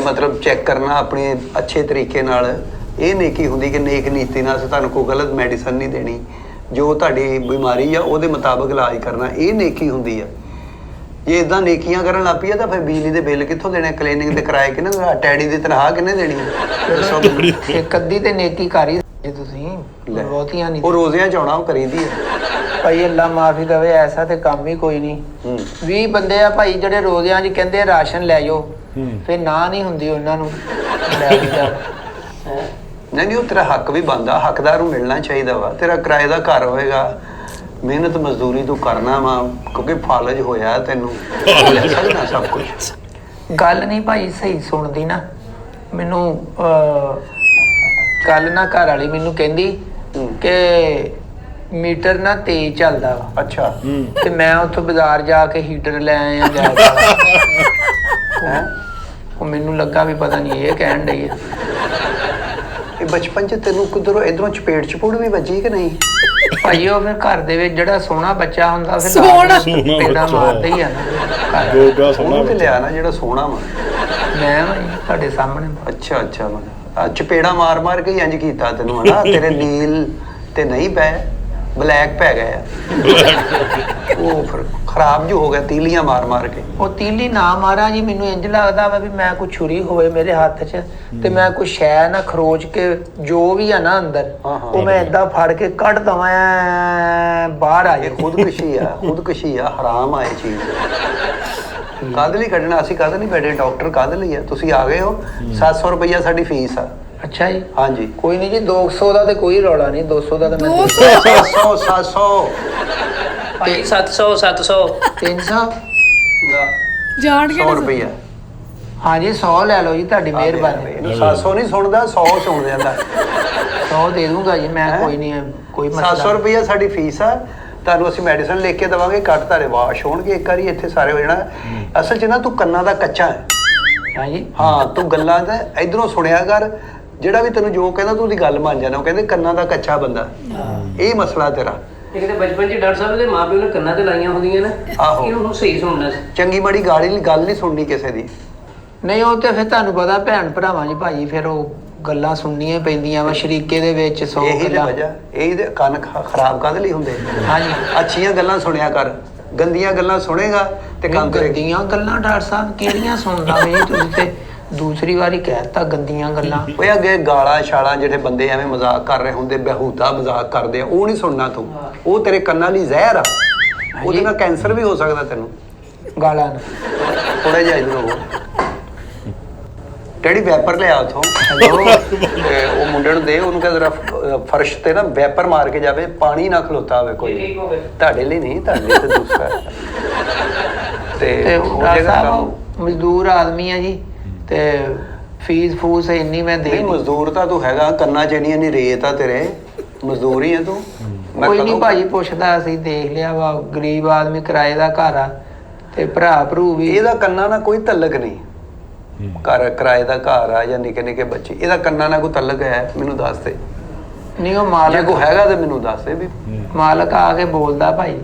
ਮਤਲਬ ਚੈੱਕ ਕਰਨਾ ਆਪਣੇ ਅੱਛੇ ਤਰੀਕੇ ਨਾਲ। ਇਹ ਨੇਕੀ ਹੁੰਦੀ ਕਿ ਨੇਕ ਨੀਤੀ ਨਾਲ ਅਸੀਂ ਤੁਹਾਨੂੰ ਕੋਈ ਗਲਤ ਮੈਡੀਸਨ ਨਹੀਂ ਦੇਣੀ, ਜੋ ਤੁਹਾਡੀ ਬਿਮਾਰੀ ਆ ਉਹਦੇ ਮੁਤਾਬਕ ਇਲਾਜ ਕਰਨਾ, ਇਹ ਨੇਕੀ ਹੁੰਦੀ ਆ। ਜੇ ਇਦਾਂ ਨੇਕੀਆਂ ਕਰਨ ਲੱਗ ਪਈਏ ਤਾਂ ਫਿਰ ਬਿਜਲੀ ਦੇ ਬਿੱਲ ਕਿੱਥੋਂ ਦੇਣੇ, ਕਲੀਨਿਕ ਦੇ ਕਿਰਾਏ ਕਿਹਨੇ, ਟੈਡੀ ਦੀ ਤਨਖਾਹ ਕਿਹਨੇ ਦੇਣੀ? ਦੱਸੋ ਮੈਨੂੰ। ਇੱਕ ਅੱਧੀ ਤੇ ਨੇਕੀ ਕਰ ਹੀ ਸਕਦੇ ਤੁਸੀਂ, ਬਹੁਤੀਆਂ ਨਹੀਂ। ਉਹ ਰੋਜ਼ਿਆਂ ਚ ਆਉਣਾ, ਉਹ ਕਰੀਦੀ ਆ। ਭਾਈ ਅੱਲਾ ਮਾਫੀ ਦੇਵੇ, ਐਸਾ ਤੇ ਕੰਮ ਹੀ ਕੋਈ ਨਹੀਂ। 20 ਬੰਦੇ ਆ ਭਾਈ ਜਿਹੜੇ ਰੋਜ਼ਿਆਂ 'ਚ ਕਹਿੰਦੇ ਰਾਸ਼ਨ ਲੈ ਜਾਓ, ਫਿਰ ਨਾ ਨਹੀਂ ਹੁੰਦੀ ਉਹਨਾਂ ਨੂੰ ਲੈ ਜਾਓ। ਨਹੀਂ ਉਹ ਤੇਰਾ ਹੱਕ ਵੀ ਬਣਦਾ, ਹੱਕਦਾਰ ਨੂੰ ਮਿਲਣਾ ਚਾਹੀਦਾ ਵਾ। ਤੇਰਾ ਕਿਰਾਏ ਦਾ ਘਰ ਹੋਏਗਾ, ਮਿਹਨਤ ਮਜ਼ਦੂਰੀ ਤੂੰ ਕਰਨਾ ਵਾ, ਕਿਉਂਕਿ ਫਾਲਜ ਹੋਇਆ ਤੈਨੂੰ, ਲੈ ਸਕਦਾ ਸਭ ਕੁਝ। ਗੱਲ ਨਹੀਂ ਭਾਈ ਸਹੀ ਸੁਣਦੀ ਨਾ ਮੈਨੂੰ। ਕੱਲ ਨਾ ਘਰ ਵਾਲੀ ਮੈਨੂੰ ਕਹਿੰਦੀ ਕਿ ਮੀਟਰ ਨਾ ਤੇਜ਼ ਚੱਲਦਾ ਵਾ। ਅੱਛਾ। ਤੇ ਮੈਂ ਉੱਥੋਂ ਬਾਜ਼ਾਰ ਜਾ ਕੇ ਹੀਟਰ ਲੈ ਆਇਆ ਜਾ ਕੇ। ਉਹ ਮੈਨੂੰ ਲੱਗਾ ਵੀ ਪਤਾ ਨਹੀਂ ਇਹ ਕਹਿਣ ਡਈ ਆ। ਇਹ ਬਚਪਨ ਚ ਤੈਨੂੰ ਕਿਧਰੋਂ ਇਧਰੋਂ ਚਪੇੜ ਵੀ ਵੱਜੀ ਕਿ ਨਹੀਂ? ਭਾਈ ਉਹ ਫਿਰ ਘਰ ਦੇ ਵਿੱਚ ਜਿਹੜਾ ਸੋਹਣਾ ਬੱਚਾ ਹੁੰਦਾ ਫਿਰ ਸੋਹਣਾ ਪੇੜਾ ਮਾਰਦਾ ਹੀ ਆ ਨਾ। ਗੋਗਾ ਸੋਹਣਾ ਉਹਨੂੰ ਤੇ ਲਿਆ ਨਾ ਜਿਹੜਾ ਸੋਹਣਾ ਵਾ। ਮੈਂ ਭਾਈ ਤੁਹਾਡੇ ਸਾਹਮਣੇ। ਅੱਛਾ ਅੱਛਾ, ਮਤਲਬ ਚਪੇੜਾ ਮਾਰ ਕੇ ਇੰਜ ਕੀਤਾ ਤੈਨੂੰ, ਹਨਾ? ਤੇਰੇ ਨੀਲ ਤੇ ਨਹੀਂ ਪੈ, ਬਲੈਕ ਪੈ ਗਏ ਆ। ਉਹ ਫਿਰ ਖਰਾਬ ਜੋ ਹੋ ਗਿਆ ਤੀਲੀਆਂ ਮਾਰ ਕੇ। ਉਹ ਤੀਲੀ ਨਾ ਮਾਰਾ ਜੀ, ਮੈਨੂੰ ਇੰਜ ਲੱਗਦਾ ਵਾ ਵੀ ਮੈਂ ਕੋਈ ਛੁਰੀ ਹੋਵੇ ਮੇਰੇ ਹੱਥ 'ਚ ਤੇ ਮੈਂ ਕੋਈ ਸ਼ੈ ਨਾ ਖਰੋਚ ਕੇ ਜੋ ਵੀ ਆ ਨਾ ਅੰਦਰ, ਉਹ ਮੈਂ ਏਦਾਂ ਫੜ ਕੇ ਕੱਢ ਦਵਾਂ, ਬਾਹਰ ਆ ਜਾਏ। ਖੁਦਕੁਸ਼ੀ ਆ, ਹਰਾਮ ਆ ਇਹ ਚੀਜ਼। ਕਾਹਦੇ ਲਈ ਕੱਢਣਾ? ਅਸੀਂ ਕਾਹਦੇ ਨਹੀਂ ਬੈਠੇ, ਡਾਕਟਰ ਕਾਹਦੇ ਲਈ ਆ? ਤੁਸੀਂ ਆ ਗਏ ਹੋ। 700 ਰੁਪਈਆ ਸਾਡੀ ਫੀਸ ਆ। ਅੱਛਾ ਜੀ। ਹਾਂਜੀ। ਕੋਈ ਨਹੀਂ ਜੀ, 200 ਦਾ ਤੇ ਕੋਈ ਰੌਲਾ ਨਹੀਂ, 200 ਦਾ ਤਾਂ ਮੈਂ 700 ਭਾਈ 700 300 ਜਾਣ ਕੇ 100 ਰੁਪਈਆ। ਹਾਂਜੀ 100 ਲੈ ਲਓ ਜੀ, ਤੁਹਾਡੀ ਮਿਹਰਬਾਨੀ। ਇਹਨੂੰ 700 ਨਹੀਂ ਸੁਣਦਾ, 100 ਸੁਣ ਜਾਂਦਾ। 100 ਦੇ ਦੂੰਗਾ ਜੀ ਮੈਂ, ਕੋਈ ਨਹੀਂ, ਕੋਈ ਮਸਲਾ। 700 ਰੁਪਈਆ ਸਾਡੀ ਫੀਸ ਆ। ਤੁਹਾਨੂੰ ਅਸੀਂ ਮੈਡੀਸਨ ਲਿਖ ਕੇ ਦੇਵਾਂਗੇ, ਕੱਟ ਤਾਰੇ ਵਾਸ਼ ਹੋਣਗੇ ਇੱਕ ਵਾਰੀ, ਇੱਥੇ ਸਾਰੇ ਹੋ ਜਾਣਾ। ਅਸਲ 'ਚ ਨਾ ਤੂੰ ਕੰਨਾਂ ਦਾ ਕੱਚਾ ਹੈ। ਹਾਂਜੀ। ਹਾਂ, ਤੂੰ ਗੱਲਾਂ ਤਾਂ ਇਧਰੋਂ ਸੁਣਿਆ ਕਰ, ਜਿਹੜਾ ਵੀ ਤੈਨੂੰ ਜੋ ਕਹਿੰਦਾ ਤੂੰ ਉਹਦੀ ਗੱਲ ਮੰਨ ਜਾਣਾ। ਉਹ ਕਹਿੰਦੇ ਕੰਨਾਂ ਦਾ ਕੱਚਾ ਬੰਦਾ, ਇਹ ਮਸਲਾ ਤੇਰਾ। ਇੱਕ ਤੇ ਬਚਪਨ 'ਚ ਡਾਕਟਰ ਸਾਹਿਬ ਦੇ ਮਾਪਿਓ ਨੇ ਕੰਨਾਂ ਤੇ ਲਾਈਆਂ ਹੁੰਦੀਆਂ ਨੇ, ਆਹੋ। ਇਹਨੂੰ ਸਹੀ ਸੁਣਨਾ ਸੀ। ਚੰਗੀ ਮਾੜੀ ਗੱਲ ਨਹੀਂ ਸੁਣਨੀ ਕਿਸੇ ਦੀ। ਨਹੀਂ ਉਹ ਤੇ ਫਿਰ ਤੁਹਾਨੂੰ ਪਤਾ ਭੈਣ ਭਰਾਵਾਂ ਜੀ ਭਾਈ, ਫਿਰ ਉਹ ਗੱਲਾਂ ਸੁਣਨੀਆਂ ਹੀ ਪੈਂਦੀਆਂ ਵਾ ਸ਼ਰੀਕੇ ਦੇ ਵਿੱਚ। 100 ਇਹੀ ਤੇ ਗੱਲਾਂ। ਵਜ੍ਹਾ, ਇਹੀ ਤੇ ਕੰਨ ਖਰਾਬ ਕਾਹਦੇ ਲਈ ਹੁੰਦੇ? ਹਾਂਜੀ। ਅੱਛੀਆਂ ਗੱਲਾਂ ਸੁਣਿਆ ਕਰ, ਗੰਦੀਆਂ ਗੱਲਾਂ ਸੁਣੇਗਾ ਤੇ ਕੰਨ ਤੇਰੇ। ਗੰਦੀਆਂ ਗੱਲਾਂ ਡਾਕਟਰ ਸਾਹਿਬ ਕਿਹੜੀਆਂ ਸੁਣਦਾ ਵੇ ਤੁਸੀਂ? ਤੇ ਦੂਸਰੀ ਵਾਰੀ ਕਹਿਤਾ ਗੰਦੀਆਂ ਗੱਲਾਂ। ਓਏ ਅੱਗੇ ਗਾਲਾਂ ਛਾਲਾਂ ਜਿਹੜੇ ਬੰਦੇ ਐਵੇਂ ਮਜ਼ਾਕ ਕਰ ਰਹੇ ਹੁੰਦੇ, ਬੇਹੂਦਾ ਮਜ਼ਾਕ ਕਰਦੇ ਆ, ਉਹ ਨਹੀਂ ਸੁਣਨਾ ਤੂੰ। ਉਹ ਤੇਰੇ ਕੰਨਾਂ ਲਈ ਜ਼ਹਿਰ ਆ, ਉਹਦੇ ਨਾਲ ਕੈਂਸਰ ਵੀ ਹੋ ਸਕਦਾ ਤੈਨੂੰ। ਗਾਲਾਂ ਨਾ ਥੋੜਾ ਜਿਹਾ ਇਧਰ ਹੋ। ਡੈਡੀ ਵੈਪਰ ਲਿਆ ਉਥੋਂ, ਉਹ ਮੁੰਡੇ ਨੂੰ ਦੇ, ਉਹਨੂੰ ਕਹਿ ਜ਼ਰਾ ਫਰਸ਼ ਤੇ ਨਾ ਵੈਪਰ ਮਾਰ ਕੇ ਜਾਵੇ, ਪਾਣੀ ਨਾ ਖਲੋਤਾ ਹੋਵੇ ਕੋਈ। ਤੁਹਾਡੇ ਲਈ ਨਹੀਂ, ਤੁਹਾਡੇ ਲਈ ਤੇ ਦੂਸਰਾ। ਤੇ ਉਹ ਡਾਕਟਰ ਜਗ੍ਹਾ ਸਾਹਿਬ ਮਜ਼ਦੂਰ ਆਦਮੀ ਆ ਜੀ, ਤੇ ਫੀਸ ਫੂਸ ਇੰਨੀ ਮੈਂ ਦੇ ਨਹੀਂ, ਮਜ਼ਦੂਰ ਤਾਂ ਤੂੰ ਹੈਗਾ, ਕੰਨਾਂ 'ਚ ਇੰਨੀ ਰੇਤ ਆ ਤੇਰੇ, ਮਜ਼ਦੂਰ ਹੀ ਆ ਤੂੰ। ਕੋਈ ਨਹੀਂ ਭਾਜੀ, ਪੁੱਛਦਾ ਅਸੀਂ ਦੇਖ ਲਿਆ ਵਾ, ਗਰੀਬ ਆਦਮੀ, ਕਿਰਾਏ ਦਾ ਘਰ ਆ, ਤੇ ਭਰਾ ਭਰੂ ਵੀ। ਇਹਦਾ ਕੰਨਾਂ ਨਾਲ ਕੋਈ ਤਲਕ ਨਹੀਂ, ਘਰ ਕਿਰਾਏ ਦਾ ਘਰ ਆ ਜਾਂ ਨਿੱਕੇ ਨਿੱਕੇ ਬੱਚੇ, ਇਹਦਾ ਕੰਨਾਂ ਨਾਲ ਕੋਈ ਤਲਕ ਹੈ? ਮੈਨੂੰ ਦੱਸ ਦੇ। ਨਹੀਂ ਉਹ ਜੇ ਮਾਲਕ ਕੋਈ ਹੈਗਾ ਤੇ ਮੈਨੂੰ ਦੱਸ ਦੇ ਵੀ। ਮਾਲਕ ਆ ਕੇ ਬੋਲਦਾ ਭਾਈ।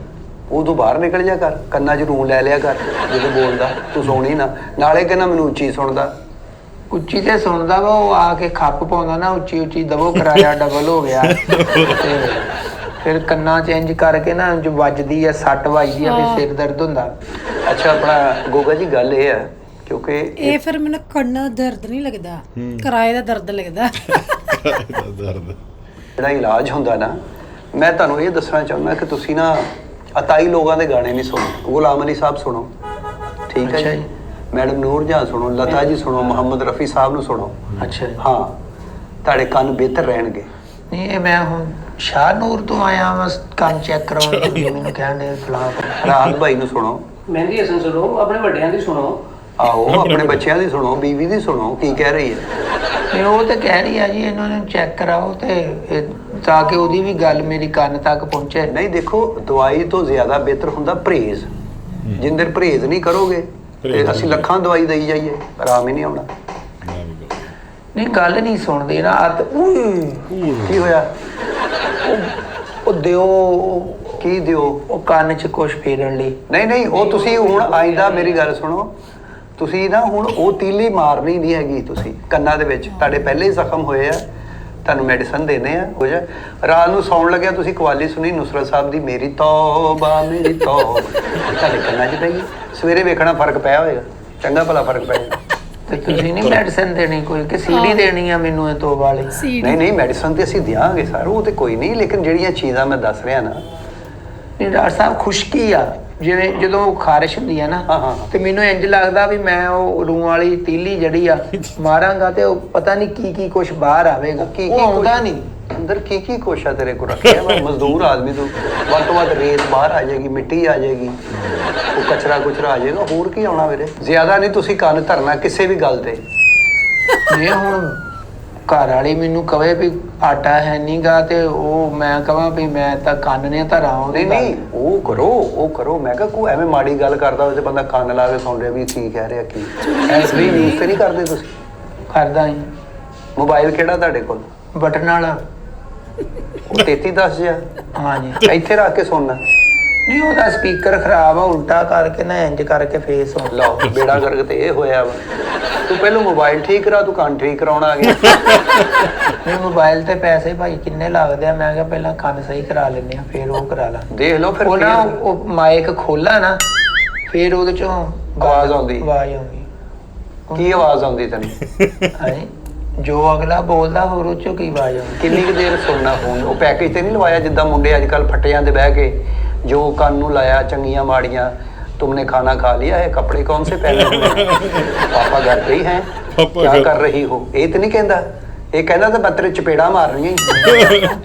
ਉਹ ਤੋਂ ਬਾਹਰ ਨਿਕਲ ਜਾ ਕਰ, ਕੰਨਾਂ 'ਚ ਰੂੰ ਲੈ ਲਿਆ ਕਰ ਜਦੋਂ ਬੋਲਦਾ। ਤੂੰ ਸੁਣੀ ਨਾ, ਨਾਲੇ ਕਹਿੰਦਾ ਮੈਨੂੰ ਉੱਚੀ ਸੁਣਦਾ। ਉੱਚੀ ਤੇ ਸੁਣਦਾ ਵਾ, ਉਹ ਆ ਕੇ ਖੱਪ ਪਾਉਂਦਾ ਨਾ, ਉੱਚੀ ਉੱਚੀ ਦਬੋ ਕਿਰਾਇਆ ਡਬਲ ਹੋ ਗਿਆ। ਤੇ ਫਿਰ ਕੰਨਾਂ 'ਚ ਇੰਜ ਕਰਕੇ ਨਾ ਜੋ ਵੱਜਦੀ ਆ, ਸੱਟ ਵੱਜਦੀ ਆ, ਫਿਰ ਸਿਰ ਦਰਦ ਹੁੰਦਾ। ਅੱਛਾ, ਆਪਣਾ ਗੋਗਾ ਜੀ ਗੱਲ ਇਹ ਹੈ ਕਿਉਂਕਿ ਇਹ ਫਿਰ ਮੈਨੂੰ ਕੰਨਾਂ ਦਾ ਦਰਦ ਨਹੀਂ ਲੱਗਦਾ, ਕਿਰਾਏ ਦਾ ਦਰਦ ਲੱਗਦਾ। ਦਰਦ ਜਿਹੜਾ ਇਲਾਜ ਹੁੰਦਾ ਨਾ, ਮੈਂ ਤੁਹਾਨੂੰ ਇਹ ਦੱਸਣਾ ਚਾਹੁੰਦਾ ਕਿ ਤੁਸੀਂ ਨਾ ਅਤਾਈ ਲੋਕਾਂ ਦੇ ਗਾਣੇ ਨਹੀਂ ਸੁਣੋ। ਗੁਲਾਮ ਅਲੀ ਸਾਹਿਬ ਸੁਣੋ, ਠੀਕ ਹੈ ਜੀ। ਮੈਡਮ ਨੂਰ ਜਹਾਂ ਸੁਣੋ, ਲਤਾ ਜੀ ਸੁਣੋ, ਮੁਹੰਮਦ ਰਫੀ ਸਾਹਿਬ ਨੂੰ ਸੁਣੋ। ਅੱਛਾ। ਹਾਂ, ਤੁਹਾਡੇ ਕੰਨ ਬਿਹਤਰ ਰਹਿਣਗੇ। ਨਹੀਂ ਇਹ ਮੈਂ ਹੁਣ ਸ਼ਾਹਨੂਰ ਤੋਂ ਆਇਆ ਮੈਂ ਕੰਨ ਚੈੱਕ ਕਰਾਉਣ ਤੇ ਮੈਨੂੰ ਕਹਿੰਦੇ ਫਲਾਣਾ ਰਾਤ ਭਾਈ ਨੂੰ ਸੁਣੋ, ਮਹਿੰਦੀ ਹਸਨ ਸੁਣੋ, ਆਪਣੇ ਵੱਡਿਆਂ ਦੀ ਸੁਣੋ। ਆਓ ਆਪਣੇ ਬੱਚਿਆਂ ਦੀ ਸੁਣੋ, ਬੀਵੀ ਦੀ ਸੁਣੋ ਕੀ ਕਹਿ ਰਹੀ ਹੈ। ਨਹੀਂ ਉਹ ਤੇ ਕਹਿ ਰਹੀ ਆ ਜੀ ਇਹਨਾਂ ਨੂੰ ਚੈੱਕ ਕਰਾਓ ਤੇ ਤਾਂ ਕਿ ਉਹਦੀ ਵੀ ਗੱਲ ਮੇਰੀ ਕੰਨ ਤੱਕ ਪਹੁੰਚੇ। ਨਹੀਂ ਦੇਖੋ, ਦਵਾਈ ਤੋਂ ਜ਼ਿਆਦਾ ਬਿਹਤਰ ਹੁੰਦਾ ਪਰਹੇਜ਼। ਜਿੰਨੇ ਦਿਨ ਪਰਹੇਜ਼ ਨਹੀਂ ਕਰੋਗੇ ਤੇ ਅਸੀਂ ਲੱਖਾਂ ਦਵਾਈ ਦੇਈ ਜਾਈਏ, ਆਰਾਮ ਹੀ ਨਹੀਂ ਆਉਣਾ। ਨਹੀਂ ਗੱਲ ਨਹੀਂ ਸੁਣਦੇ ਨਾ ਅੱਤ ਕੀ ਹੋਇਆ? ਉਹ ਦਿਓ ਕੀ ਦਿਓ? ਉਹ ਕੰਨ 'ਚ ਕੁਛ ਫੇਰਨ ਲਈ। ਨਹੀਂ ਉਹ ਤੁਸੀਂ ਹੁਣ ਆਇੰਦਾ ਮੇਰੀ ਗੱਲ ਸੁਣੋ, ਤੁਸੀਂ ਨਾ ਹੁਣ ਉਹ ਤੀਲੀ ਮਾਰਨੀ ਨਹੀਂ ਹੈਗੀ। ਤੁਸੀਂ ਕੰਨਾਂ ਦੇ ਵਿੱਚ ਤੁਹਾਡੇ ਪਹਿਲੇ ਹੀ ਜ਼ਖਮ ਹੋਏ ਆ, ਤੁਹਾਨੂੰ ਮੈਡੀਸਨ ਦੇਣੇ ਆ। ਹੋ ਜਾ ਰਾਤ ਨੂੰ ਸੌਣ ਲੱਗਿਆ ਤੁਸੀਂ ਕਵਾਲੀ ਸੁਣੀ ਨੁਸਰਤ ਸਾਹਿਬ ਦੀ, ਮੇਰੀ ਤੌਬਾ ਮੇਰੀ ਤੌਬਾ, ਤੁਹਾਡੇ ਕੰਨਾਂ 'ਚ ਪੈ ਗਈ। ਸਵੇਰੇ ਵੇਖਣਾ ਫਰਕ ਪਿਆ ਹੋਏਗਾ, ਚੰਗਾ ਭਲਾ ਫਰਕ ਪਏਗਾ। ਤੇ ਤੁਸੀਂ ਨਹੀਂ ਮੈਡੀਸਨ ਦੇਣੀ ਕੋਈ ਕਿ ਸੀਡੀ ਦੇਣੀ ਆ ਮੈਨੂੰ ਇਹ ਤੋਂ ਵਾਲੀ? ਨਹੀਂ ਮੈਡੀਸਨ ਤੇ ਅਸੀਂ ਦਿਆਂਗੇ ਸਰ, ਉਹ ਤੇ ਕੋਈ ਨਹੀਂ, ਲੇਕਿਨ ਜਿਹੜੀਆਂ ਚੀਜ਼ਾਂ ਮੈਂ ਦੱਸ ਰਿਹਾ ਨਾ। ਨਹੀਂ ਡਾਕਟਰ ਸਾਹਿਬ ਖੁਸ਼ਕੀ ਆ, ਜਿਵੇਂ ਜਦੋਂ ਖਾਰਿਸ਼ ਹੁੰਦੀ ਆ ਨਾ ਹਾਂ। ਤੇ ਮੈਨੂੰ ਇੰਜ ਲੱਗਦਾ ਵੀ ਮੈਂ ਉਹ ਰੂੰ ਵਾਲੀ ਤੀਲੀ ਜਿਹੜੀ ਆ ਮਾਰਾਂਗਾ ਤੇ ਉਹ ਪਤਾ ਨਹੀਂ ਕੀ ਕੁਛ ਬਾਹਰ ਆਵੇਗਾ। ਉਹ ਆਉਂਦਾ ਨਹੀਂ ਅੰਦਰ ਕੀ ਕੁਛ ਆ ਤੇਰੇ ਕੋਲ ਰੱਖਿਆ ਵਾ? ਮਜ਼ਦੂਰ ਆਦਮੀ ਤੂੰ, ਵੱਧ ਤੋਂ ਵੱਧ ਰੇਤ ਬਾਹਰ ਆ ਜਾਏਗੀ, ਮਿੱਟੀ ਆ ਜਾਏਗੀ, ਉਹ ਕਚਰਾ ਆ ਜਾਏਗਾ, ਹੋਰ ਕੀ ਆਉਣਾ ਵੀਰੇ। ਜ਼ਿਆਦਾ ਨਹੀਂ ਤੁਸੀਂ ਕੰਨ ਧਰਨਾ ਕਿਸੇ ਵੀ ਗੱਲ ਤੇ। ਜੇ ਹੁਣ ਘਰ ਵਾਲੀ ਮੈਨੂੰ ਕਵੇ ਵੀ ਆਟਾ ਹੈ ਨਹੀਂਗਾ ਤੇ ਉਹ ਮੈਂ ਕਹਾਂ ਵੀ ਮੈਂ ਤਾਂ ਕੰਨ ਨੇ ਧਰਾਂ ਉਹਦੇ। ਨਹੀਂ ਉਹ ਕਰੋ। ਮੈਂ ਕਿਹਾ ਕੋਈ ਐਵੇਂ ਮਾੜੀ ਗੱਲ ਕਰਦਾ ਹੋਵੇ ਤੇ ਬੰਦਾ ਕੰਨ ਲਾ ਕੇ ਸੁਣ ਰਿਹਾ ਵੀ ਕੀ ਕਹਿ ਰਿਹਾ, ਕੀ ਐਸੀ ਯੂਜ਼ ਤੇ ਨਹੀਂ ਕਰਦੇ ਤੁਸੀਂ? ਕਰਦਾ ਹੀ। ਮੋਬਾਈਲ ਕਿਹੜਾ ਤੁਹਾਡੇ ਕੋਲ? ਬਟਨ ਵਾਲਾ। ਉਹ 3310 ਜਿਹਾ? ਹਾਂਜੀ। ਇੱਥੇ ਰੱਖ ਕੇ ਸੁਣਨਾ? ਨਹੀਂ ਉਹਦਾ ਸਪੀਕਰ ਖਰਾਬ ਆ, ਉਲਟਾ ਕਰਕੇ ਨਾ ਇੰਜ ਕਰਕੇ ਫੇਸ ਹੋ। ਲਓ ਬੇੜਾ ਗਰਕ ਤੇ ਇਹ ਹੋਇਆ ਵਾ। ਤੂੰ ਪਹਿਲਾਂ ਮੋਬਾਈਲ ਠੀਕ ਕਰਾ, ਤੂੰ ਕੰਨ ਠੀਕ ਕਰਾਉਣ ਆ ਗਿਆ। ਨਹੀਂ ਮੋਬਾਈਲ ਤੇ ਪੈਸੇ ਭਾਈ ਕਿੰਨੇ ਲੱਗਦੇ ਆ, ਮੈਂ ਕਿਹਾ ਪਹਿਲਾਂ ਕੰਨ ਸਹੀ ਕਰਾ ਲੈਂਦੇ ਆ ਫਿਰ ਉਹ ਕਰਾ ਲਾ। ਦੇਖ ਲਓ ਫਿਰ ਉਹ ਨਾ ਉਹ ਮਾਈਕ ਖੋਲਾ ਨਾ ਫਿਰ ਉਹਦੇ ਚੋਂ ਆਵਾਜ਼ ਆਉਂਦੀ। ਕੀ ਆਵਾਜ਼ ਆਉਂਦੀ ਤੈਨੂੰ? ਹਾਂਜੀ ਜੋ ਅਗਲਾ ਬੋਲਦਾ ਹੋਰ ਉਹ ਚੋਂ ਕੀ ਆਵਾਜ਼ ਆਉਂਦੀ? ਕਿੰਨੀ ਕੁ ਦੇਰ ਸੁਣਨਾ ਫੋਨ? ਉਹ ਪੈਕੇਜ ਤੇ ਨਹੀਂ ਲਵਾਇਆ ਜਿੱਦਾਂ ਮੁੰਡੇ ਅੱਜ ਕੱਲ ਫੱਟਿਆਂ ਤੇ ਬਹਿ ਕੇ ਜੋ ਕੰਨ ਨੂੰ ਲਾਇਆ ਚੰਗੀਆਂ ਮਾੜੀਆਂ, तुमने खाना खा लिया है, कपड़े कौन से पहने हुए हैं, पापा घर पे ही हैं, क्या कर रही हो? ये तो नहीं कहता, ये कहना तो मैं तेरे चपेड़ा मारनी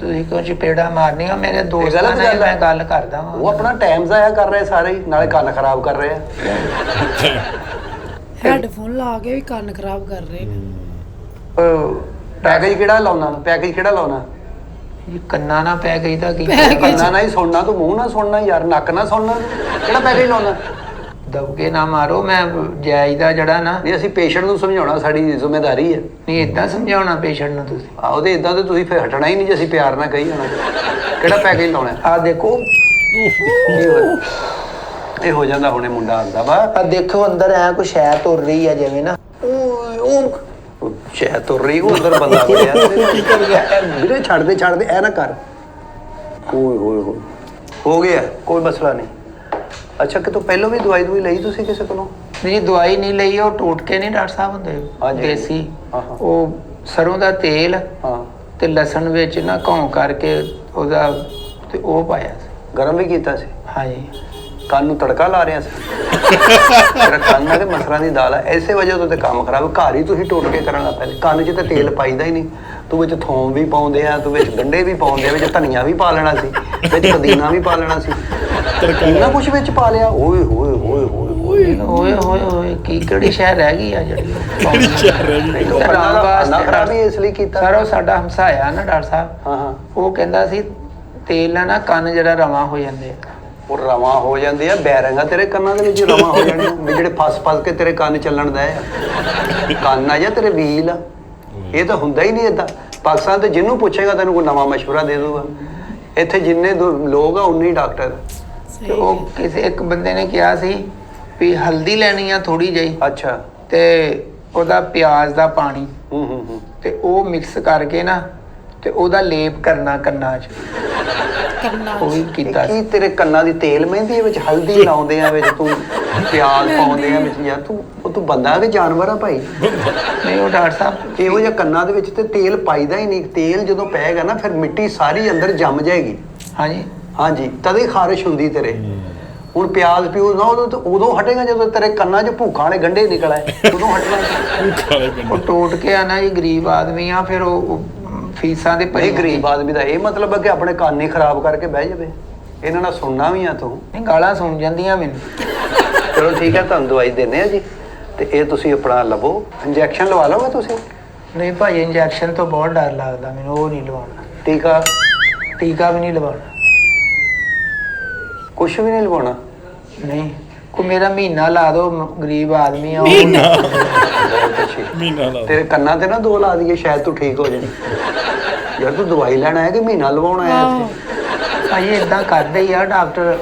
ਤੁਸੀਂ ਕਿਉਂ ਚਪੇੜਾ ਮਾਰਨੀਆਂ? ਮੇਰੇ ਦੋਸਤਾਂ ਨਾਲ ਮੈਂ ਗੱਲ ਕਰਦਾ ਹਾਂ। ਉਹ ਆਪਣਾ ਟਾਈਮ ਜ਼ਾਇਆ ਕਰ ਰਹੇ ਸਾਰੇ ਹੀ, ਨਾਲੇ ਕੰਨ ਖਰਾਬ ਕਰ ਰਹੇ ਆ। ਹੈਡਫੋਨ ਲਾ ਕੇ ਵੀ ਕੰਨ ਖਰਾਬ ਕਰ ਰਹੇ ਨੇ। ਪੈਕੇਜ ਕਿਹੜਾ ਲਾਉਣਾ? ਪੈਕੇਜ ਕਿਹੜਾ ਲਾਉਣਾ? ਇਹ ਕੰਨਾਂ ਨਾਲ ਪੈ ਗਈ ਤਾਂ ਕੀ ਕੰਨਾਂ ਨਾਲ ਹੀ ਸੁਣਨਾ, ਤੂੰ ਮੂੰਹ ਨਾਲ ਸੁਣਨਾ ਯਾਰ, ਨੱਕ ਨਾਲ ਸੁਣਨਾ। ਕਿਹੜਾ ਪੈਕੇਜ ਲਾਉਣਾ? ਦਬਕੇ ਨਾ ਮਾਰੋ, ਮੈਂ ਜਾਇਜ਼ ਦਾ ਜਿਹੜਾ ਨਾ। ਨਹੀਂ ਅਸੀਂ ਪੇਸ਼ੈਂਟ ਨੂੰ ਸਮਝਾਉਣਾ ਸਾਡੀ ਜ਼ਿੰਮੇਵਾਰੀ ਹੈ। ਨਹੀਂ ਏਦਾਂ ਸਮਝਾਉਣਾ ਪੇਸ਼ੈਂਟ ਨੂੰ ਤੁਸੀਂ? ਆਹੋ ਤੇ ਇਦਾਂ ਤੇ ਤੁਸੀਂ ਫਿਰ ਹਟਣਾ ਹੀ ਨਹੀਂ ਜੇ ਅਸੀਂ ਪਿਆਰ ਨਾਲ ਕਹੀ ਜਾਣਾ। ਕਿਹੜਾ ਪੈਕੇਜ ਲਾਉਣਾ? ਆ ਦੇਖੋ ਇਹ ਹੋ ਜਾਂਦਾ ਹੁਣੇ ਮੁੰਡਾ ਆਉਂਦਾ ਵਾ। ਆ ਦੇਖੋ ਅੰਦਰ ਐ ਕੋਈ ਸ਼ੈ ਤੁਰ ਰਹੀ ਆ ਜਿਵੇਂ ਨਾ ਉਹ ਸ਼ੈ ਤੁਰ ਰਹੀ, ਉਹ ਅੰਦਰ ਬੰਦਾ ਵੜਿਆ। ਕੀ ਕਰ ਗਿਆ ਵੀਰੇ? ਛੱਡ ਦੇ ਐ ਨਾ ਕਰ। ਓਏ ਹੋਏ ਹੋਏ ਹੋ ਗਿਆ, ਕੋਈ ਮਸਲਾ ਨਹੀਂ। ਅੱਛਾ ਕਿ ਤੂੰ ਪਹਿਲਾਂ ਵੀ ਦਵਾਈ ਲਈ ਤੁਸੀਂ ਕਿਸੇ ਕੋਲੋਂ? ਨਹੀਂ ਦਵਾਈ ਨਹੀਂ ਲਈ, ਉਹ ਟੋਟਕੇ ਨਹੀਂ ਡਾਕਟਰ ਸਾਹਿਬ ਹੁੰਦੇ ਦੇਸੀ, ਉਹ ਸਰੋਂ ਦਾ ਤੇਲ ਤੇ ਲਸਣ ਵਿੱਚ ਨਾ ਘੋਂ ਕਰਕੇ ਉਹਦਾ ਤੇ ਉਹ ਪਾਇਆ ਸੀ। ਗਰਮ ਵੀ ਕੀਤਾ ਸੀ? ਹਾਂਜੀ। ਕੰਨ ਨੂੰ ਤੜਕਾ ਲਾ ਰਿਹਾ ਸੀ? ਤੇਰਾ ਕੰਨ ਆ ਤੇ ਮਸਰਾਂ ਦੀ ਦਾਲ ਆ, ਐਸੇ ਵਜ੍ਹਾ ਤੋਂ ਤੇ ਕੰਮ ਖਰਾਬ। ਘਰ ਹੀ ਤੁਸੀਂ ਟੋਟਕੇ ਕਰਨ ਲੱਗ ਪਏ। ਕੰਨ 'ਚ ਤਾਂ ਤੇਲ ਪਾਈਦਾ ਹੀ ਨਹੀਂ। ਤੂੰ ਵਿੱਚ ਥੋਮ ਵੀ ਪਾਉਂਦੇ ਆ, ਤੂੰ ਵਿੱਚ ਗੰਢੇ ਵੀ ਪਾਉਂਦੇ ਆ, ਵਿੱਚ ਧਨੀਆ ਵੀ ਪਾ ਲੈਣਾ ਸੀ, ਵਿੱਚ ਪੁਦੀਨਾ ਵੀ ਪਾ ਲੈਣਾ ਸੀ, ਇੰਨਾ ਕੁਛ ਵਿੱਚ ਪਾ ਲਿਆ। ਓਏ ਹੋਏ ਹੋਏ ਹੋਏ ਓਏ ਹੋਏ ਹੋਏ ਕੀ ਕਿਹੜੀ ਸ਼ਹਿਰ ਰਹਿ ਗਈ ਆ ਜਿਹੜੀ ਖਰਾਬ ਹੀ ਇਸ ਲਈ ਕੀਤਾ? ਸਰ ਉਹ ਸਾਡਾ ਹਮਸਾਇਆ ਨਾ ਡਾਕਟਰ ਸਾਹਿਬ, ਉਹ ਕਹਿੰਦਾ ਸੀ ਤੇਲ ਨਾਲ ਨਾ ਕੰਨ ਜਿਹੜਾ ਰਵਾਂ ਹੋ ਜਾਂਦੇ ਆ। ਉਹ ਰਵਾਂ ਹੋ ਜਾਂਦੇ ਆ? ਬੈਰਿੰਗਾਂ ਤੇਰੇ ਕੰਨਾਂ ਦੇ ਵਿੱਚ ਰਵਾਂ ਹੋ ਜਾਣੀਆਂ ਵੀ ਜਿਹੜੇ ਫਸ ਕੇ ਤੇਰੇ ਕੰਨ ਚੱਲਣ ਦਾ ਆ। ਕੰਨ ਆ ਜਾਂ ਤੇਰੇ ਵੀਲ ਆ? ਇਹ ਤਾਂ ਹੁੰਦਾ ਹੀ ਨਹੀਂ ਏਦਾਂ। ਪਾਕਿਸਤਾਨ ਤੇ ਜਿਹਨੂੰ ਪੁੱਛੇਗਾ ਤੈਨੂੰ ਕੋਈ ਨਵਾਂ ਮਸ਼ਵਰਾ ਦੇ ਦੂਗਾ। ਇੱਥੇ ਜਿੰਨੇ ਲੋਕ ਆ ਉਨੇ ਡਾਕਟਰ। ਤੇ ਉਹ ਕਿਸੇ ਇੱਕ ਬੰਦੇ ਨੇ ਕਿਹਾ ਸੀ ਵੀ ਹਲਦੀ ਲੈਣੀ ਆ ਥੋੜੀ ਜਿਹੀ, ਅੱਛਾ, ਤੇ ਉਹਦਾ ਪਿਆਜ਼ ਦਾ ਪਾਣੀ ਤੇ ਉਹ ਮਿਕਸ ਕਰਕੇ ਨਾ ਤੇ ਉਹਦਾ ਲੇਪ ਕਰਨਾ ਕੰਨਾਂ 'ਚ। ਉਹ ਵੀ ਕੀਤਾ। ਕੀ ਤੇਰੇ ਕੰਨਾਂ ਦੀ ਤੇਲ ਮਹਿੰਦੀ ਵਿੱਚ ਹਲਦੀ ਲਾਉਂਦੇ ਆ, ਵਿੱਚ ਤੂੰ ਪਿਆਜ਼ ਪਾਉਂਦੇ ਆ ਵਿੱਚ? ਯਾਰ ਤੂੰ ਬੰਦਾ ਕਿ ਜਾਨਵਰ ਆ ਭਾਈ? ਨਹੀਂ ਉਹ ਡਾਕਟਰ ਸਾਹਿਬ ਇਹੋ ਜਿਹਾ ਕੰਨਾਂ ਦੇ ਵਿੱਚ ਤੇ ਤੇਲ ਪਾਈਦਾ ਹੀ ਨਹੀਂ। ਤੇਲ ਜਦੋਂ ਪਏਗਾ ਨਾ ਫਿਰ ਮਿੱਟੀ ਸਾਰੀ ਅੰਦਰ ਜੰਮ ਜਾਏਗੀ। ਹਾਂਜੀ ਤਦੇ ਖਾਰਿਸ਼ ਹੁੰਦੀ ਤੇਰੇ। ਹੁਣ ਪਿਆਜ਼ ਪਿਓ ਨਾ ਉਦੋਂ ਹਟੇਗਾ ਜਦੋਂ ਤੇਰੇ ਕੰਨਾਂ 'ਚ ਭੂਖਾਂ ਵਾਲੇ ਗੰਢੇ ਨਿਕਲ ਆਏ, ਉਦੋਂ ਹਟਣਾ। ਉਹ ਟੋਟ ਕੇ ਆ ਨਾ ਜੀ, ਗਰੀਬ ਆਦਮੀ ਆ, ਫਿਰ ਉਹ ਫੀਸਾਂ ਦੇ ਨਹੀਂ ਭਰੀ ਗਰੀਬ ਆਦਮੀ ਦਾ ਇਹ ਮਤਲਬ ਹੈ ਕਿ ਆਪਣੇ ਕੰਨ ਹੀ ਖਰਾਬ ਕਰਕੇ ਬਹਿ ਜਾਵੇ। ਇਹਨਾਂ ਨਾਲ ਸੁਣਨਾ ਵੀ ਆ ਤੂੰ। ਨਹੀਂ, ਗਾਲਾਂ ਸੁਣ ਜਾਂਦੀਆਂ ਮੈਨੂੰ। ਚਲੋ ਠੀਕ ਹੈ, ਤੁਹਾਨੂੰ ਦਵਾਈ ਦਿੰਦੇ ਆ ਜੀ, ਤੇ ਇਹ ਤੁਸੀਂ ਆਪਣਾ ਲਵੋ, ਇੰਜੈਕਸ਼ਨ ਲਵਾ ਲਓਗੇ ਤੁਸੀਂ? ਨਹੀਂ ਭਾਈ, ਇੰਜੈਕਸ਼ਨ ਤੋਂ ਬਹੁਤ ਡਰ ਲੱਗਦਾ ਮੈਨੂੰ, ਉਹ ਨਹੀਂ ਲਵਾਉਣਾ। ਟੀਕਾ? ਟੀਕਾ ਵੀ ਨਹੀਂ ਲਵਾਉਣਾ। ਕੁਛ ਵੀ ਨਹੀਂ ਲਵਾਉਣਾ? ਨਹੀਂ, ਕੋਈ ਮੇਰਾ ਮਹੀਨਾ ਲਾ ਦੋ, ਗਰੀਬ ਆਦਮੀ ਆ ਉਹ। ਬਹੁਤ ਅੱਛੀ। ਮਹੀਨਾ ਲਾ ਤੇਰੇ ਕੰਨਾਂ ਤੇ ਨਾ 2 ਲਾ ਦਈਏ, ਸ਼ਾਇਦ ਤੂੰ ਠੀਕ ਹੋ ਜਾਏ। ਯਾਰ ਤੂੰ ਦਵਾਈ ਲੈਣ ਆਇਆ ਕਿ ਮਹੀਨਾ ਲਵਾਉਣ ਆਇਆ ਇੱਥੇ? ਭਾਈ ਇਦਾਂ ਕਰਦੇ ਹੀ ਆ ਡਾਕਟਰ,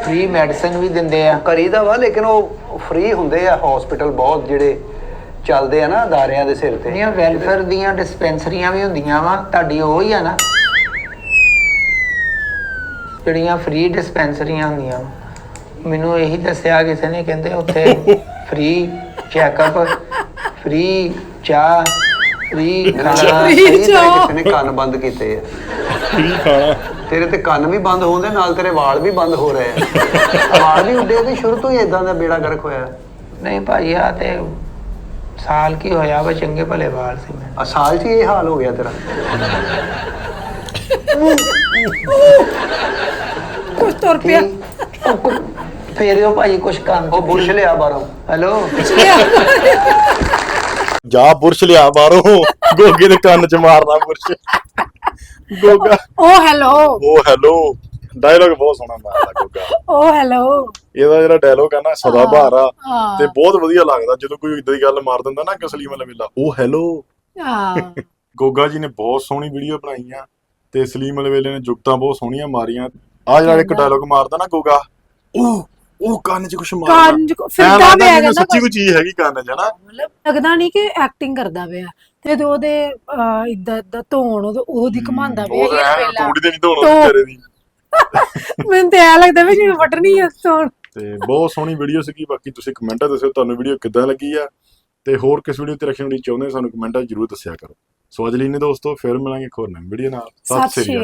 ਫ੍ਰੀ ਮੈਡੀਸਨ ਵੀ ਦਿੰਦੇ ਆ। ਕਰੀਦਾ ਵਾ, ਲੇਕਿਨ ਉਹ ਫ੍ਰੀ ਹੁੰਦੇ ਆ ਹਸਪੀਟਲ ਬਹੁਤ ਜਿਹੜੇ ਚੱਲਦੇ ਆ ਨਾ ਅਦਾਰਿਆਂ ਦੇ ਸਿਰ ਤੇ। ਨਹੀਂ, ਵੈਲਫੇਅਰ ਦੀਆਂ ਡਿਸਪੈਂਸਰੀਆਂ ਵੀ ਹੁੰਦੀਆਂ ਵਾ, ਤੁਹਾਡੀ ਉਹ ਹੀ ਆ ਨਾ ਜਿਹੜੀਆਂ ਫ੍ਰੀ ਡਿਸਪੈਂਸਰੀਆਂ ਹੁੰਦੀਆਂ। ਮੈਨੂੰ ਇਹੀ ਦੱਸਿਆ ਕਿਸੇ ਨੇ, ਕਹਿੰਦੇ ਉੱਥੇ ਫ੍ਰੀ ਚੈੱਕਅਪ, ਫ੍ਰੀ ਚਾਹ, ਫ੍ਰੀ ਖਾਣਾ। ਕਿਸੇ ਨੇ ਕੰਨ ਬੰਦ ਕੀਤੇ ਆ। ਫ੍ਰੀ ਖਾਣਾ। ਤੇਰੇ ਤੇ ਕੰਨ ਵੀ ਬੰਦ ਹੋਣਦੇ, ਨਾਲ ਤੇਰੇ ਵਾਲ ਵੀ ਬੰਦ ਹੋ ਰਹੇ ਆ। ਵਾਲ ਵੀ ਉੱਡੇ ਕਿ ਸ਼ੁਰੂ ਤੋਂ ਹੀ ਇਦਾਂ ਦਾ ਬੇੜਾ ਗਰਕ ਹੋਇਆ? ਨਹੀਂ ਭਾਈ, ਆ ਤੇ ਸਾਲ ਕੀ ਹੋਇਆ ਵਾ, ਚੰਗੇ ਭਲੇ ਵਾਲ ਸੀ ਮੈਂ। ਆ ਸਾਲ 'ਚ ਹੀ ਇਹ ਹਾਲ ਹੋ ਗਿਆ ਤੇਰਾ? ਕੁਛ ਤੁਰ ਪਿਆ। ਫੇਰ ਉਹ ਭਾਈ ਕੁਛ ਕੰਮ ਉਹ ਬੁਰਸ਼ ਲਿਆ ਬਾਹਰੋਂ। ਹੈਲੋ, ਜਾ ਬੁਰਸ਼ ਲਿਆ ਬਾਹਰੋਂ, ਗੋਗੇ ਦੇ ਕੰਨ 'ਚ ਮਾਰਨਾ ਬੁਰਸ਼। ਗੋਗਾ ਓ ਹੈਲੋ, ਉਹ ਹੈਲੋ, ਡਾਇਲੌਗ ਬਹੁਤ ਸੋਹਣਾ ਮਾਰਦਾ ਗੋਗਾ। ਓ ਹੈਲੋ। ਇਹਦਾ ਜਿਹੜਾ ਡਾਇਲੌਗ ਆ ਨਾ ਸਦਾ ਬਹਾਰ ਆ, ਹਾਂ। ਤੇ ਬਹੁਤ ਵਧੀਆ ਲੱਗਦਾ ਜਦੋਂ ਕੋਈ ਇਦਾਂ ਦੀ ਗੱਲ ਮਾਰ ਦਿੰਦਾ ਨਾ ਕਿ ਸਲੀਮ ਅਲਵੇਲਾ, ਉਹ ਹੈਲੋ। ਹਾਂ, ਗੋਗਾ ਜੀ ਨੇ ਬਹੁਤ ਸੋਹਣੀ ਵੀਡੀਓ ਬਣਾਈ ਆ, ਤੇ ਸਲੀਮ ਅਲਵੇਲੇ ਨੇ ਜੁਗਤਾਂ ਬਹੁਤ ਸੋਹਣੀਆਂ ਮਾਰੀਆਂ। ਆ ਜਿਹੜਾ ਇੱਕ ਡਾਇਲੌਗ ਮਾਰਦਾ ਨਾ ਗੋਗਾ, ਉਹ ਕੰਨ 'ਚ ਕੁਛ ਮਾਰਦਾ, ਕੰਨ 'ਚ ਫਿਰਦਾ ਪਿਆ ਮੈਨੂੰ ਕਹਿੰਦਾ ਸੱਚੀ ਕੋਈ ਚੀਜ਼ ਹੈਗੀ ਕੰਨ 'ਚ ਨਾ। ਮਤਲਬ ਲੱਗਦਾ ਨਹੀਂ ਕਿ ਐਕਟਿੰਗ ਕਰਦਾ ਪਿਆ, ਤੇ ਜਦੋਂ ਉਹਦੇ ਇਦਾਂ ਧੋਣ ਉਹਦੀ ਘਮਾਉਂਦਾ ਪਿਆ ਉਹ ਇਹ ਐ ਵੇਲਾ। ਤੋੜੀ ਤੇ ਨਹੀਂ ਧੋਣਾ ਤੇਰੇ ਦੀ। ਮੈਨੂੰ ਤੇ ਐ ਲੱਗਦਾ ਵੀ ਜਿਵੇਂ ਵੱਟਣੀ ਆ ਧੋਣ। ਤੇ ਬਹੁਤ ਸੋਹਣੀ ਵੀਡੀਓ ਸੀਗੀ। ਬਾਕੀ ਤੁਸੀਂ ਕਮੈਂਟਾਂ ਦੱਸਿਓ ਤੁਹਾਨੂੰ ਵੀਡੀਓ ਕਿੱਦਾਂ ਲੱਗੀ ਆ, ਤੇ ਹੋਰ ਕਿਸ ਵੀਡੀਓ ਤੇ ਰੱਖਣ ਦੀ ਚਾਹੁੰਦੇ ਸਾਨੂੰ ਕਮੈਂਟਾਂ ਜ਼ਰੂਰ ਦੱਸਿਆ ਕਰੋ। ਸੋ ਅੱਜ ਲਈ ਨੇ ਦੋਸਤੋ, ਫਿਰ ਮਿਲਾਂਗੇ ਇੱਕ ਹੋਰ ਨਵੀਂ ਵੀਡੀਓ ਨਾਲ। ਸਤਿ ਸ਼੍ਰੀ ਅਕਾਲ।